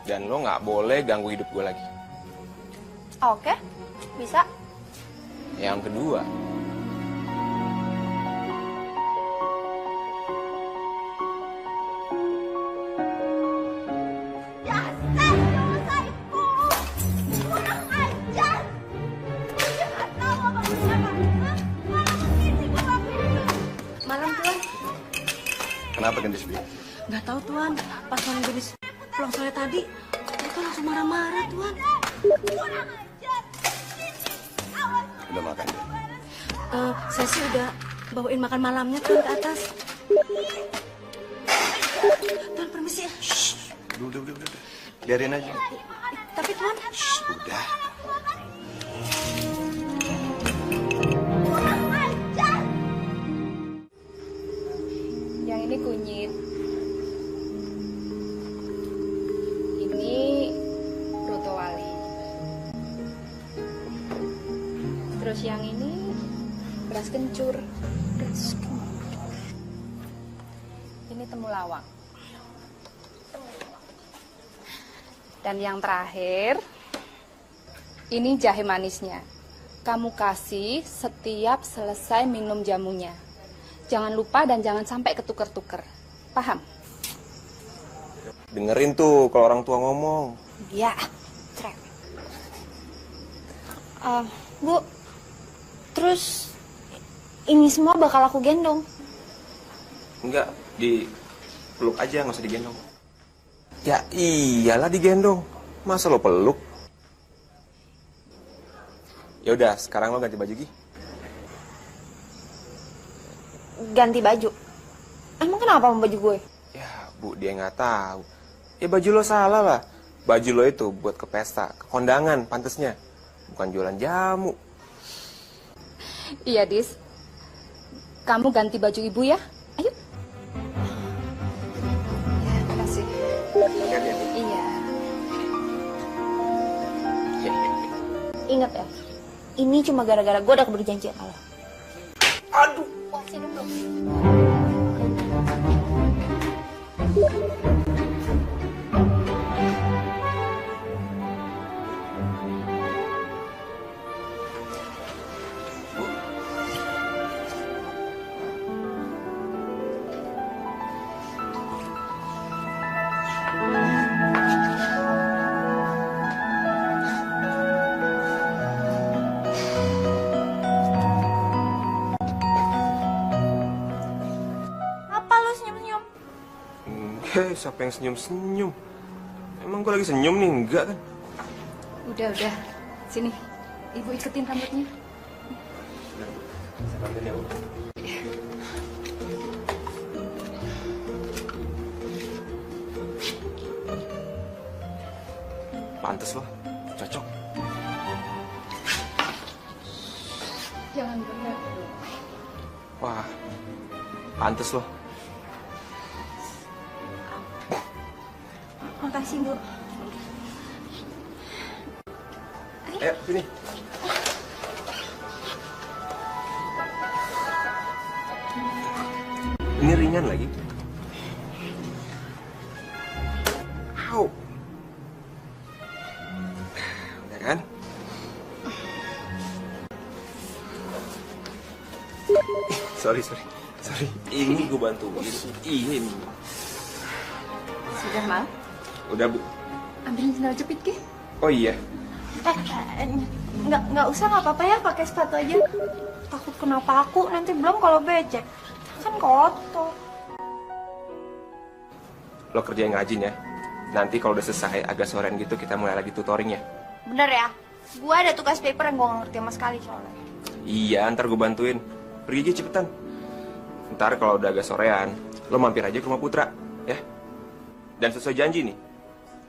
Dan lo nggak boleh ganggu hidup gue lagi. Oke, bisa. Yang kedua, Dasar kamu psycho! Kurang ajar! Gendis, Bi? Nggak tahu Tuan, pas non Gendis pulang sore tadi, mereka langsung marah-marah Tuan. Udah makan deh. Saya sih udah bawain makan malamnya Tuan ke atas. Tuan permisi ya. Udah. Biarin aja. Tapi Tuan. Udah. Yang ini kunyit. Ini rotowali. Terus yang ini beras kencur. Ini temulawak. Dan yang terakhir, ini jahe manisnya. Kamu kasih setiap selesai minum jamunya. Jangan lupa dan jangan sampai ketuker-tuker. Paham? Dengerin tuh kalau orang tua ngomong. Iya. Bu, terus ini semua bakal aku gendong? Enggak, dipeluk aja, nggak usah digendong. Ya iyalah digendong. Masa lo peluk? Ya udah, sekarang lo ganti baju Gi. Ganti baju? Emang kenapa sama baju gue? Ya, Bu, dia nggak tahu. Ya baju lo salah lah. Baju lo itu buat ke pesta, ke kondangan pantesnya. Bukan jualan jamu. Iya, Dis. Kamu ganti baju ibu ya. Ayo. Ya, makasih. Iya. Ingat ya, ini cuma gara-gara gue udah berjanji sama lo. Aduh. Wah, sini belum. Siapa yang senyum-senyum? Emang gue lagi senyum nih? Enggak kan? Udah. Sini. Ibu iketin rambutnya. Saya bantuin ya, Bu. Pantes loh. Cocok. Jangan berat. Wah. Pantes loh. Makasih, Bu. Ayo, sini. Ini ringan lagi. Au. Udah kan? Sorry. Ini gue bantuin. Ini. Sudah, Mal? Udah, Bu. Ambilin sendal jepit, Ki. Oh iya. Nggak usah, nggak apa-apa ya, pakai sepatu aja. Takut kenapa aku, nanti belum kalau becek. Kan kotor. Lo kerja yang rajin ya. Nanti kalau udah selesai agak sorean gitu kita mulai lagi tutoringnya. Bener ya? Gue ada tugas paper yang gue nggak ngerti sama sekali soalnya. Iya, ntar gue bantuin. Pergi aja cepetan. Ntar kalau udah agak sorean, lo mampir aja ke rumah Putra, ya. Dan sesuai janji nih,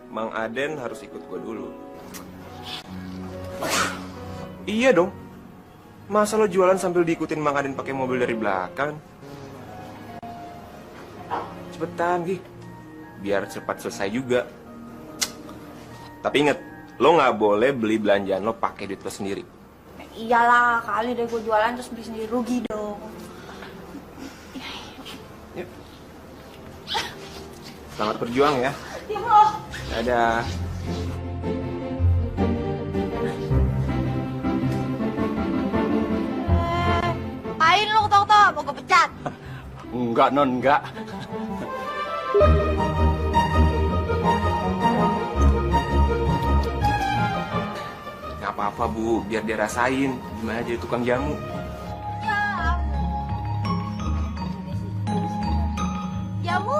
Mang Aden harus ikut gue dulu. Iya dong. Masa lo jualan sambil diikutin Mang Aden pakai mobil dari belakang? Cepetan, Gi. Biar cepat selesai juga. Tapi inget, lo nggak boleh beli belanjaan lo pakai duit lo sendiri. Iyalah, kali deh gue jualan terus beli sendiri, rugi dong. Yuk. Selamat berjuang ya. Ya, Bu. Dadah. Ngapain lo ketawa-ketawa? Mau gue pecat? Enggak, Non, enggak. Gak apa-apa, Bu. Biar dia rasain gimana jadi tukang jamu. Jamu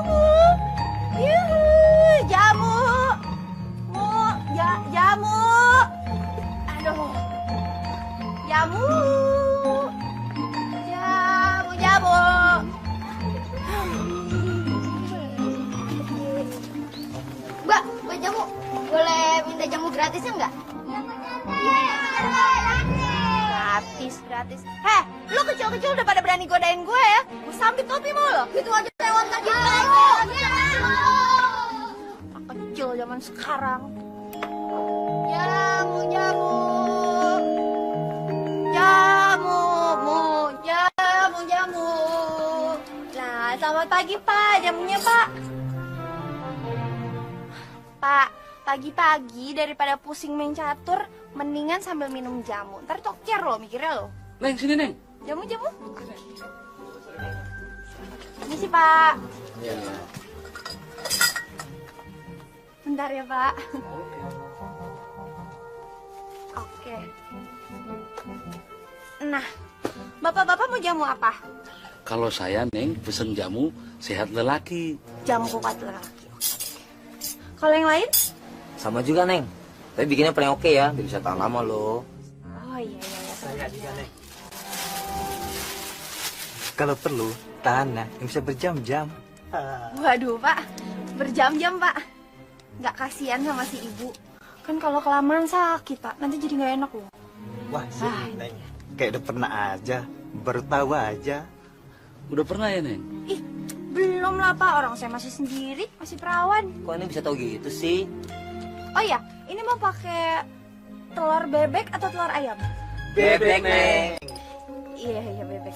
Mbak, buat jamu. Boleh minta jamu gratisnya nggak? Gratis. Heh, lu kecil-kecil udah pada berani godain gue ya? Gue sambit topi mau lo. Itu aja lewat lagi. Kecil zaman sekarang. Jamu. Nah, selamat pagi Pak, jamunya Pak. Pak, pagi-pagi daripada pusing main catur, mendingan sambil minum jamu. Ntar toker lo mikirnya lo. Neng, sini Neng. Jamu. Ini sih Pak. Iya. Bentar ya Pak. Oke. Nah, bapak-bapak mau jamu apa? Kalau saya Neng pesen jamu sehat lelaki. Jamu kuat lelaki. Kalau yang lain? Sama juga, Neng. Tapi bikinnya paling oke ya, biar bisa tahan lama loh. Oh iya. Saya juga, Neng. Kalau perlu, tahannya yang bisa berjam-jam. Waduh, Pak. Berjam-jam, Pak. Nggak kasihan sama si ibu. Kan kalau kelamaan sakit, Pak. Nanti jadi nggak enak loh. Wah, sih, Neng. Kayak udah pernah aja. Baru tahu aja. Udah pernah ya, Neng? Ih, belum lah, Pak. Orang saya masih sendiri, masih perawan. Kok ini bisa tahu gitu sih? Oh iya, ini mau pakai telur bebek atau telur ayam? Bebek, Neng. Iya, bebek.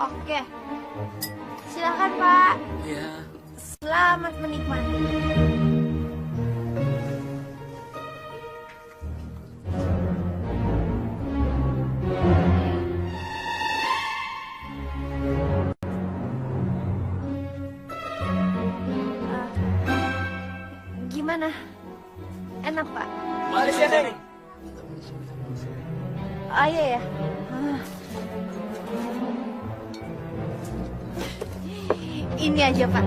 Oke, silakan Pak. Iya. Selamat menikmati. Gimana? Enak Pak? Manis ya, Neng. Oh iya ya. Ini aja Pak.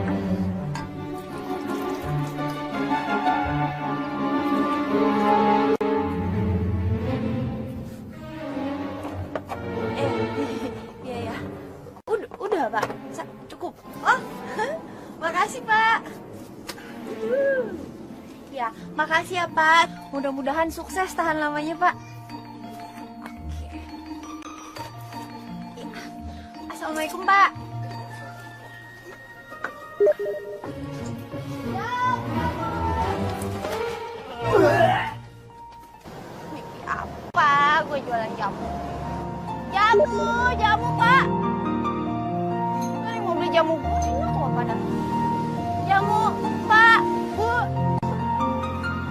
Iya. Udah Pak. Cukup. Oh, makasih Pak. Ya, makasih ya Pak. Mudah-mudahan sukses tahan lamanya Pak. Oke. Ya. Assalamualaikum Pak. Mimpi apa? Gue jualan jamu. Jamu Pak. Gue mau beli jamu gue enak loh pada. Jamu Pak, Bu.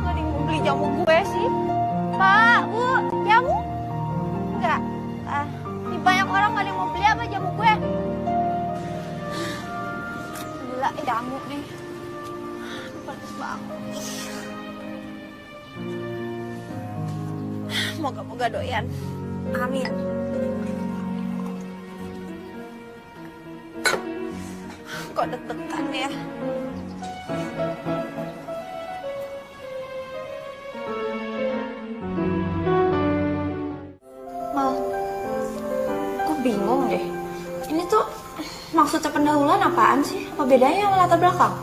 Gue mau beli jamu gue sih. Pak, Bu, jamu? Enggak. Ini banyak orang gak ada yang mau beli apa jamu gue. Gila, jamu nih. Bagus banget. Moga-moga doyan. Amin. Kok deg-degan ya? Mal, kok bingung deh. Ini tuh maksudnya pendahuluan apaan sih? Apa bedanya sama latar belakang?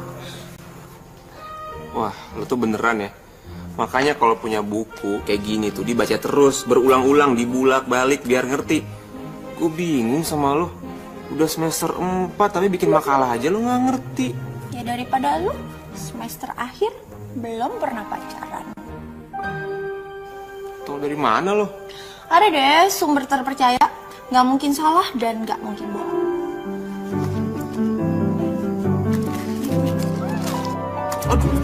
Wah, lu tuh beneran ya. Makanya kalau punya buku kayak gini tuh dibaca terus, berulang-ulang, dibulak-balik biar ngerti. Gue bingung sama lu. Udah semester 4 tapi bikin makalah aja lu nggak ngerti. Ya daripada lu semester akhir belum pernah pacaran. Tahu dari mana lo? Ada deh sumber terpercaya. Nggak mungkin salah dan nggak mungkin bohong. Aduh,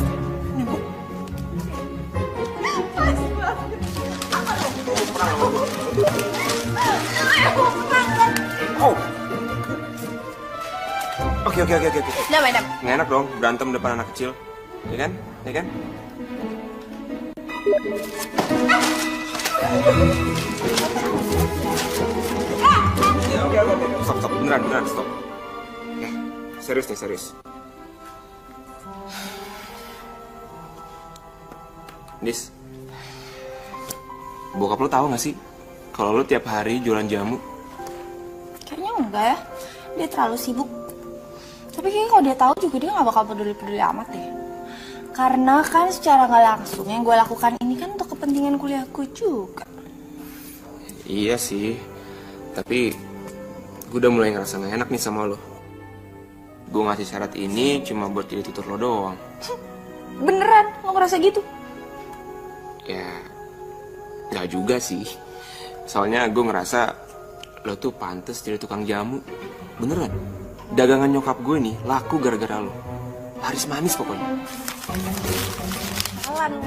ini bu. Pas banget. Apa tuh? perang sama gue. Oh. Oke. Damai. Nggak enak dong berantem depan anak kecil. Ya kan? Ya, oke. Stop. Beneran, stop. Oke, serius. Dis, bokap lo tahu nggak sih kalau lo tiap hari jualan jamu? Kayaknya enggak ya. Dia terlalu sibuk. Tapi kayaknya kalau dia tahu juga dia nggak bakal peduli amat deh. Karena kan secara nggak langsung yang gue lakukan ini kan untuk kepentingan kuliahku juga. Iya sih, tapi gue udah mulai ngerasa gak enak nih sama lo. Gue ngasih syarat ini cuma buat jadi tutor lo doang. Beneran? Lo ngerasa gitu? Ya, gak juga sih. Soalnya gue ngerasa lo tuh pantes jadi tukang jamu. Beneran. Dagangan nyokap gue nih laku gara-gara lo. Laris manis pokoknya. Salah lu.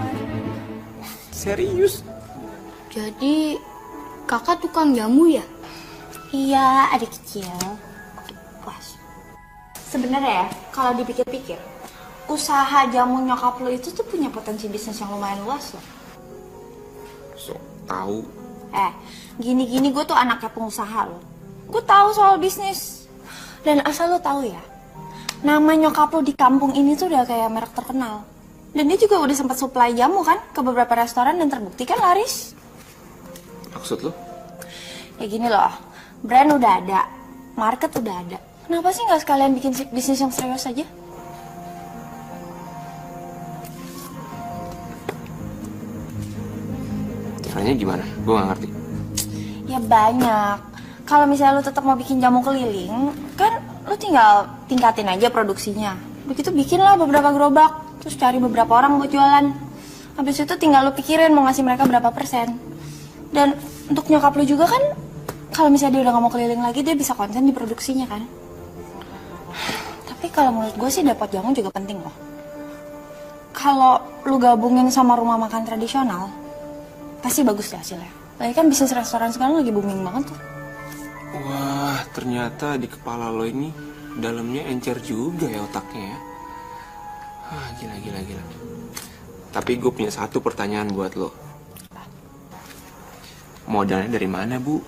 Serius? Jadi kakak tukang jamu ya? Iya, adik kecil. Puas. Sebenarnya ya, kalau dipikir-pikir, usaha jamu nyokap lo itu tuh punya potensi bisnis yang lumayan luas loh. So, tahu. Gini-gini gue tuh anaknya pengusaha loh. Gue tahu soal bisnis. Dan asal lo tahu ya, nama nyokap lo di kampung ini tuh udah kayak merek terkenal. Dan dia juga udah sempat supply jamu kan ke beberapa restoran dan terbukti kan laris. Maksud lo? Ya gini loh, brand udah ada, market udah ada. Kenapa sih nggak sekalian bikin bisnis yang serius aja? Caranya gimana? Gue gak ngerti. Ya banyak. Kalau misalnya lu tetap mau bikin jamu keliling, kan lu tinggal tingkatin aja produksinya. Begitu bikinlah beberapa gerobak, terus cari beberapa orang buat jualan. Habis itu tinggal lu pikirin mau ngasih mereka berapa persen. Dan untuk nyokap lu juga kan, kalau misalnya dia udah gak mau keliling lagi, dia bisa konsen di produksinya kan. Tapi kalau menurut gue sih dapat jamu juga penting loh. Kalau lu gabungin sama rumah makan tradisional, pasti bagus deh hasilnya. Lagi kan bisnis restoran sekarang lagi booming banget tuh. Wah, ternyata di kepala lo ini dalamnya encer juga ya otaknya ya. Gila. Tapi gue punya satu pertanyaan buat lo. Modalnya dari mana, Bu?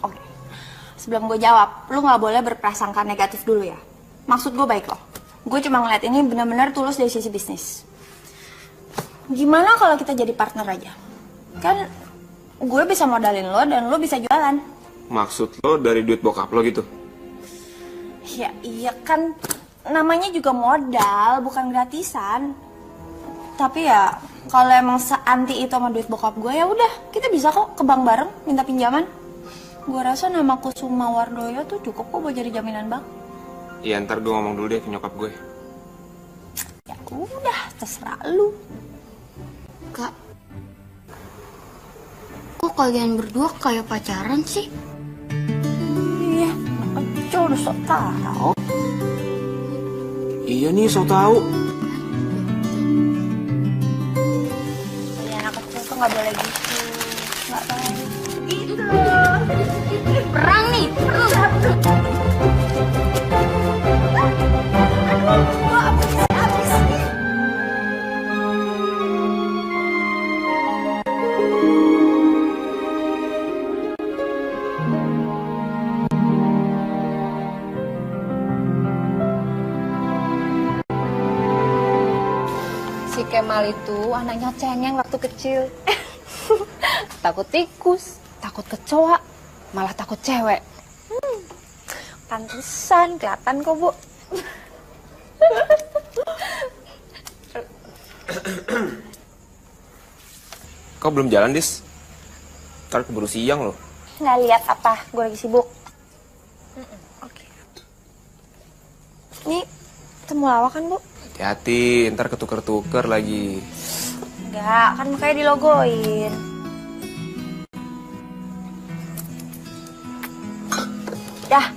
Oke. Sebelum gue jawab, lu gak boleh berprasangka negatif dulu ya. Maksud gue baik loh. Gue cuma ngeliat ini benar-benar tulus dari sisi bisnis. Gimana kalau kita jadi partner aja? Kan gue bisa modalin lo dan lo bisa jualan. Maksud lo dari duit bokap lo gitu? Ya iya kan, namanya juga modal, bukan gratisan. Tapi ya kalau emang seanti itu sama duit bokap gue, ya udah kita bisa kok ke bank bareng minta pinjaman. Gue rasa nama Kusuma Wardoyo tuh cukup kok buat jadi jaminan bank. Iya, ntar gue ngomong dulu deh ke nyokap gue. Ya udah, terserah lu. Kak, kok kalian berdua kayak pacaran sih? Iya, kecil udah sok tahu. Iya nih, so tau. Jadi anak kecil tuh nggak boleh gitu, nggak tahu. Itu perang nih, perang. Si Kemal itu anaknya cengeng waktu kecil. Takut tikus, takut kecoa, malah takut cewek. Pantesan, kelihatan kok, Bu. Kau belum jalan, Dis? Ntar keburu siang loh. Nggak lihat apa, gue lagi sibuk. Oke. Ini temulawak kan, Bu? Hati-hati, ntar ketuker-tuker lagi. Enggak, kan makanya dilogoin. Dah.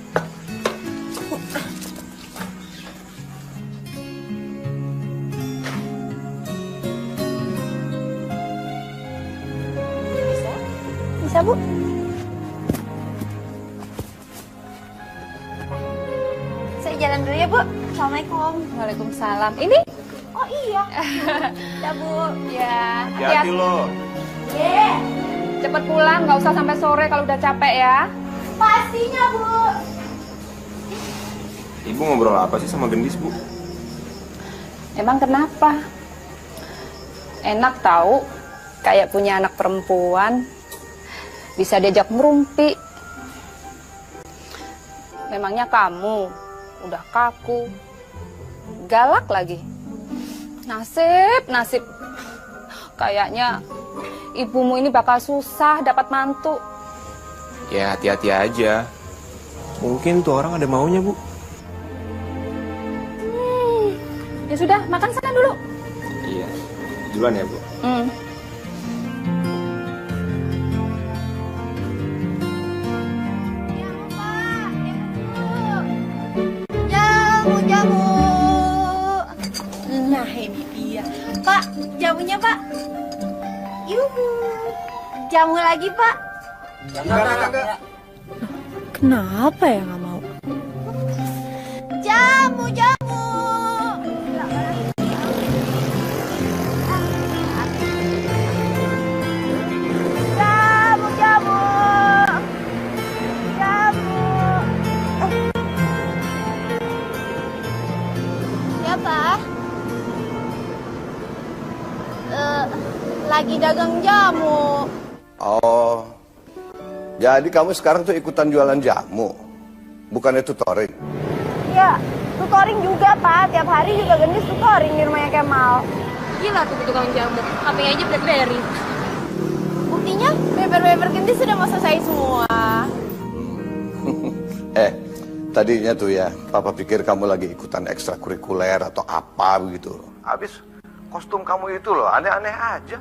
Bisa, Bu? Saya jalan dulu ya, Bu. Assalamualaikum. Waalaikumsalam. Ini? Oh iya. Ya, Bu. Ya. Hati-hati lo. Yeah. Cepet pulang, nggak usah sampai sore kalau udah capek ya. Pastinya, Bu. Ibu ngobrol apa sih sama Gendis, Bu? Emang kenapa? Enak tahu, kayak punya anak perempuan, bisa diajak merumpi. Memangnya kamu udah kaku, galak lagi. Nasib. Kayaknya ibumu ini bakal susah dapat mantu. Ya hati-hati aja. Mungkin tuh orang ada maunya, Bu. Ya sudah, makan sana dulu. Iya. Duluan ya, Bu. Jamu. Nah, ini dia. Pak, jamunya, Pak. Yuhu. Jamu lagi, Pak. Enggak. Kenapa ya nggak mau? Jamu. Ya, Pak. Lagi dagang jamu. Oh, jadi kamu sekarang tuh ikutan jualan jamu, bukannya tutoring? Ya, tutoring juga, Pak. Tiap hari juga Gendis tutoring di rumahnya Kemal. Gila tuh tukang jamu, HP-nya aja BlackBerry. Buktinya, beber-beber Gendis sudah mau selesai semua. Tadinya tuh ya, Papa pikir kamu lagi ikutan ekstrakurikuler atau apa begitu. Habis kostum kamu itu loh, aneh-aneh aja.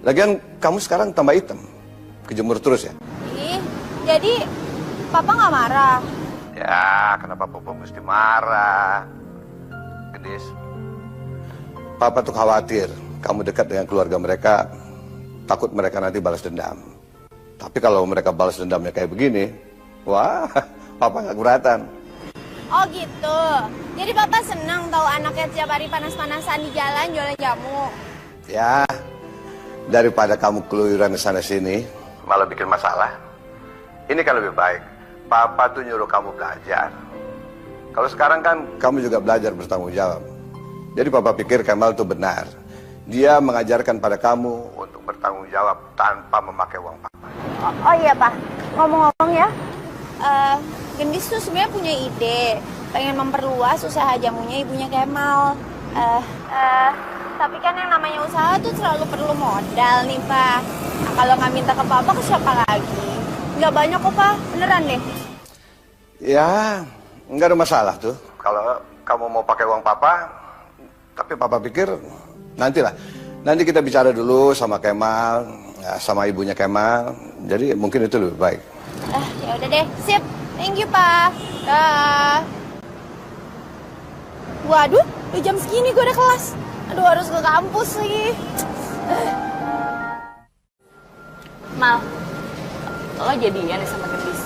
Lagian kamu sekarang tambah hitam, kejemur terus ya? Ih, jadi Papa nggak marah? Ya, kenapa Papa mesti marah? Gendis, Papa tuh khawatir kamu dekat dengan keluarga mereka, takut mereka nanti balas dendam. Tapi kalau mereka balas dendamnya kayak begini, wah, Papa nggak keberatan. Oh gitu. Jadi Papa senang tahu anaknya tiap hari panas-panasan di jalan jualan jamu. Ya, daripada kamu keluyuran sana sini, malah bikin masalah. Ini kan lebih baik. Papa tuh nyuruh kamu belajar. Kalau sekarang kan kamu juga belajar bertanggung jawab. Jadi Papa pikir Kemal tuh benar. Dia mengajarkan pada kamu untuk bertanggung jawab tanpa memakai uang Papa. Oh iya, Pak. Ngomong-ngomong ya, Gendis tuh sebenarnya punya ide, pengen memperluas usaha jamunya ibunya Kemal. Tapi kan yang namanya usaha tuh selalu perlu modal nih, Pak. Nah, kalau nggak minta ke Papa, ke siapa lagi? Nggak banyak kok, Pak. Beneran deh. Ya, nggak ada masalah tuh. Kalau kamu mau pakai uang Papa, tapi Papa pikir nantilah. Nanti kita bicara dulu sama Kemal, ya, sama ibunya Kemal. Jadi mungkin itu lebih baik. Ya udah deh, sip. Thank you, Pak. Dah. Waduh, udah jam segini gue udah kelas. Aduh, harus ke kampus lagi. Mal, lo jadian ya sama Gendis?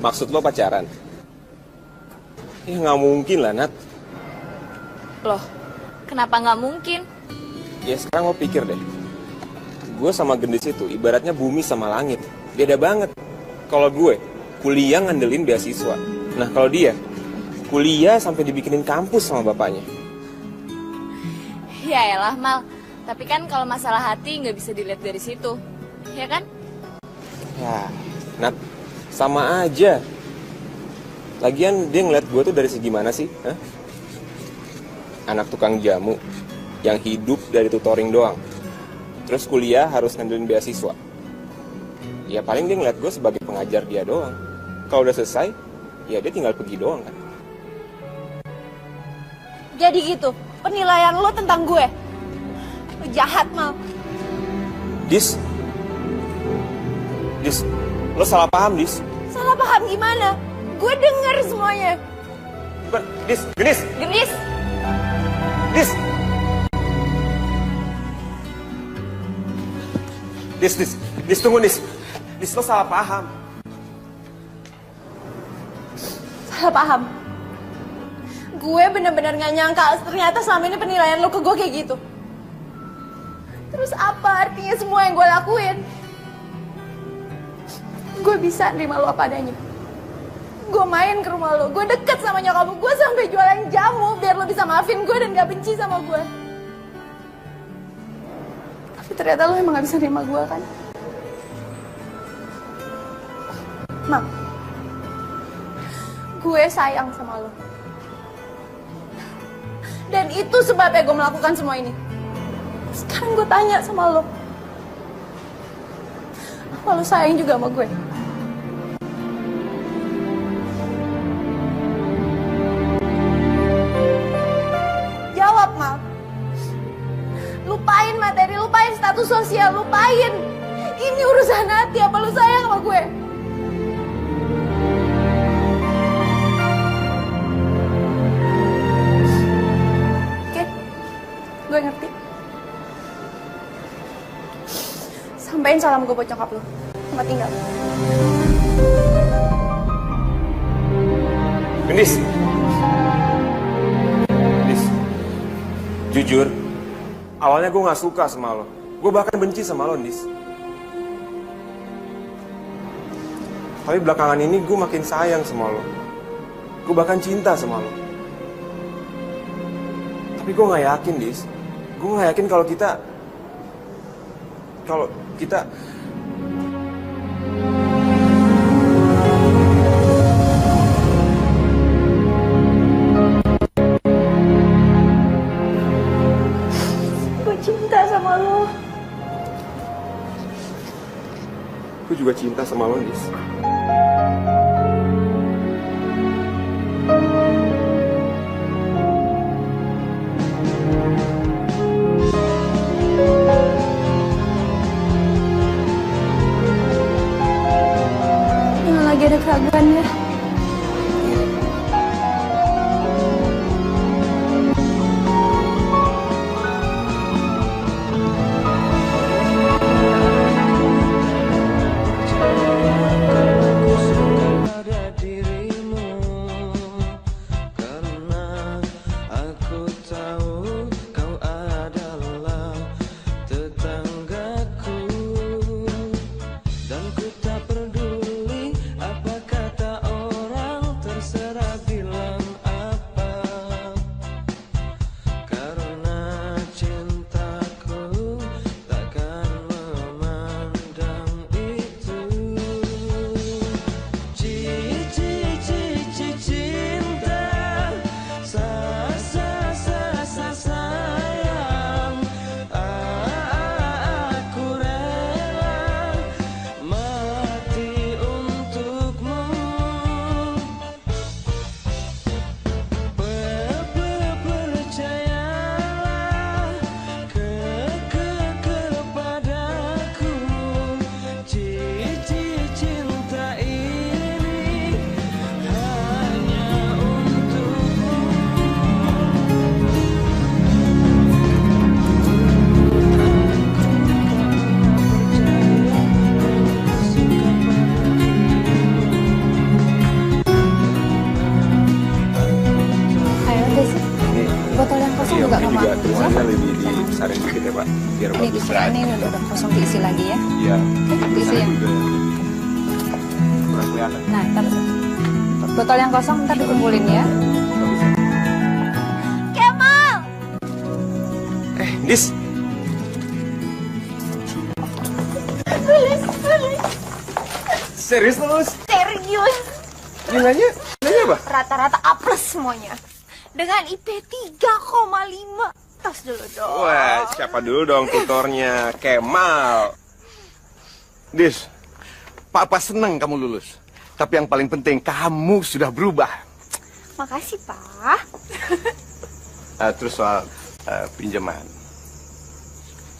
Maksud lo pacaran? Ya nggak mungkin lah, Nat. Loh, kenapa nggak mungkin? Ya sekarang lo pikir deh. Gue sama Gendis itu ibaratnya bumi sama langit. Beda banget. Kalau gue, kuliah ngandelin beasiswa. Nah kalau dia, kuliah sampai dibikinin kampus sama bapaknya. Ya elah, Mal. Tapi kan kalau masalah hati nggak bisa dilihat dari situ. Ya kan? Ya, Nat, sama aja. Lagian dia ngeliat gue tuh dari segi mana sih? Hah? Anak tukang jamu yang hidup dari tutoring doang. Terus kuliah harus ngandelin beasiswa. Ya paling dia ngeliat gue sebagai pengajar dia doang. Kalau udah selesai, ya dia tinggal pergi doang kan. Jadi gitu, penilaian lo tentang gue. Lo jahat, Mal. Dis, lo salah paham, Dis. Salah paham gimana? Gue denger semuanya. Dis, Gendis. Gendis. Dis. Dis, tunggu Dis. Dis, lo salah paham. Salah paham? Gue bener-bener gak nyangka ternyata selama ini penilaian lo ke gue kayak gitu. Terus apa artinya semua yang gue lakuin? Gue bisa nerima lo apa adanya. Gue main ke rumah lo, gue deket sama nyokap lo, gue sampai jualan jamu biar lo bisa maafin gue dan gak benci sama gue. Tapi ternyata lo emang gak bisa nerima gue kan? Mam, gue sayang sama lo. Dan itu sebabnya gue melakukan semua ini. Sekarang gue tanya sama lo, apa lo sayang juga sama gue? Jawab, Mal. Lupain materi, lupain status sosial, lupain. Ini urusan hati, apa lo sayang sama gue? Gue ngerti. Sampaiin salam gue buat nyokap lu. Selamat tinggal. Gendis. Jujur, awalnya gue gak suka sama lo. Gue bahkan benci sama lo, Gendis. Tapi belakangan ini gue makin sayang sama lo. Gue bahkan cinta sama lo. Tapi gue gak yakin, Dis. Gue gak yakin kalau kita... Gue cinta sama lo. Gue juga cinta sama lo, Dis. Lagi ada keraguannya. Biar ini bagus. ini udah kosong, diisi lagi ya. Iya. Diisi ya. Kurang kelihatan. Nah, ntar botol yang kosong ntar dikumpulin ya. Kemal! Dis. Lulus. Serius Lulus? Serius. Nilainya apa? Rata-rata A+ semuanya. Dengan IP 3,5. Tas dulu dong. Wah, siapa dulu dong tutornya? Kemal. Dis, Papa senang kamu lulus. Tapi yang paling penting, kamu sudah berubah. Makasih, Pak. Terus soal pinjaman.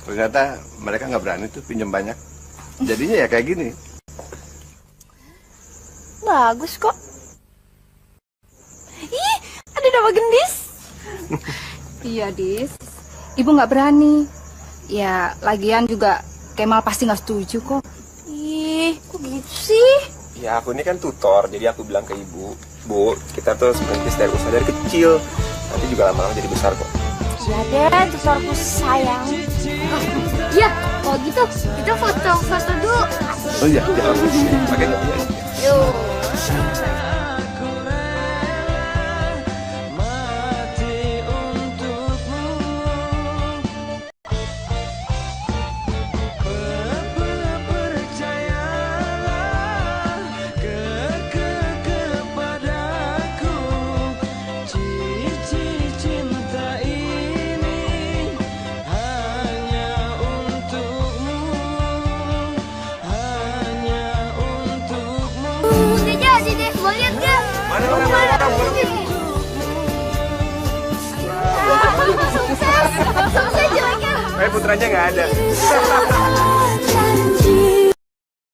Ternyata mereka nggak berani tuh pinjam banyak. Jadinya ya kayak gini. Bagus kok. Ih, ada nama Gendis. Iya, Dis. Ibu nggak berani. Ya, lagian juga Kemal pasti nggak setuju kok. Ih, kok gitu sih? Ya aku ini kan tutor, jadi aku bilang ke ibu, Bu, kita tuh merintis dari usaha dari kecil, nanti juga lama-lama jadi besar kok. Ya deh, tutorku sayang. Iya, kalau gitu kita foto-foto dulu. Oh iya, pakai nggak? Yuk. Udah jadi deh, mau lihat nggak? Mana? Sukses jeleknya. Putranya nggak ada.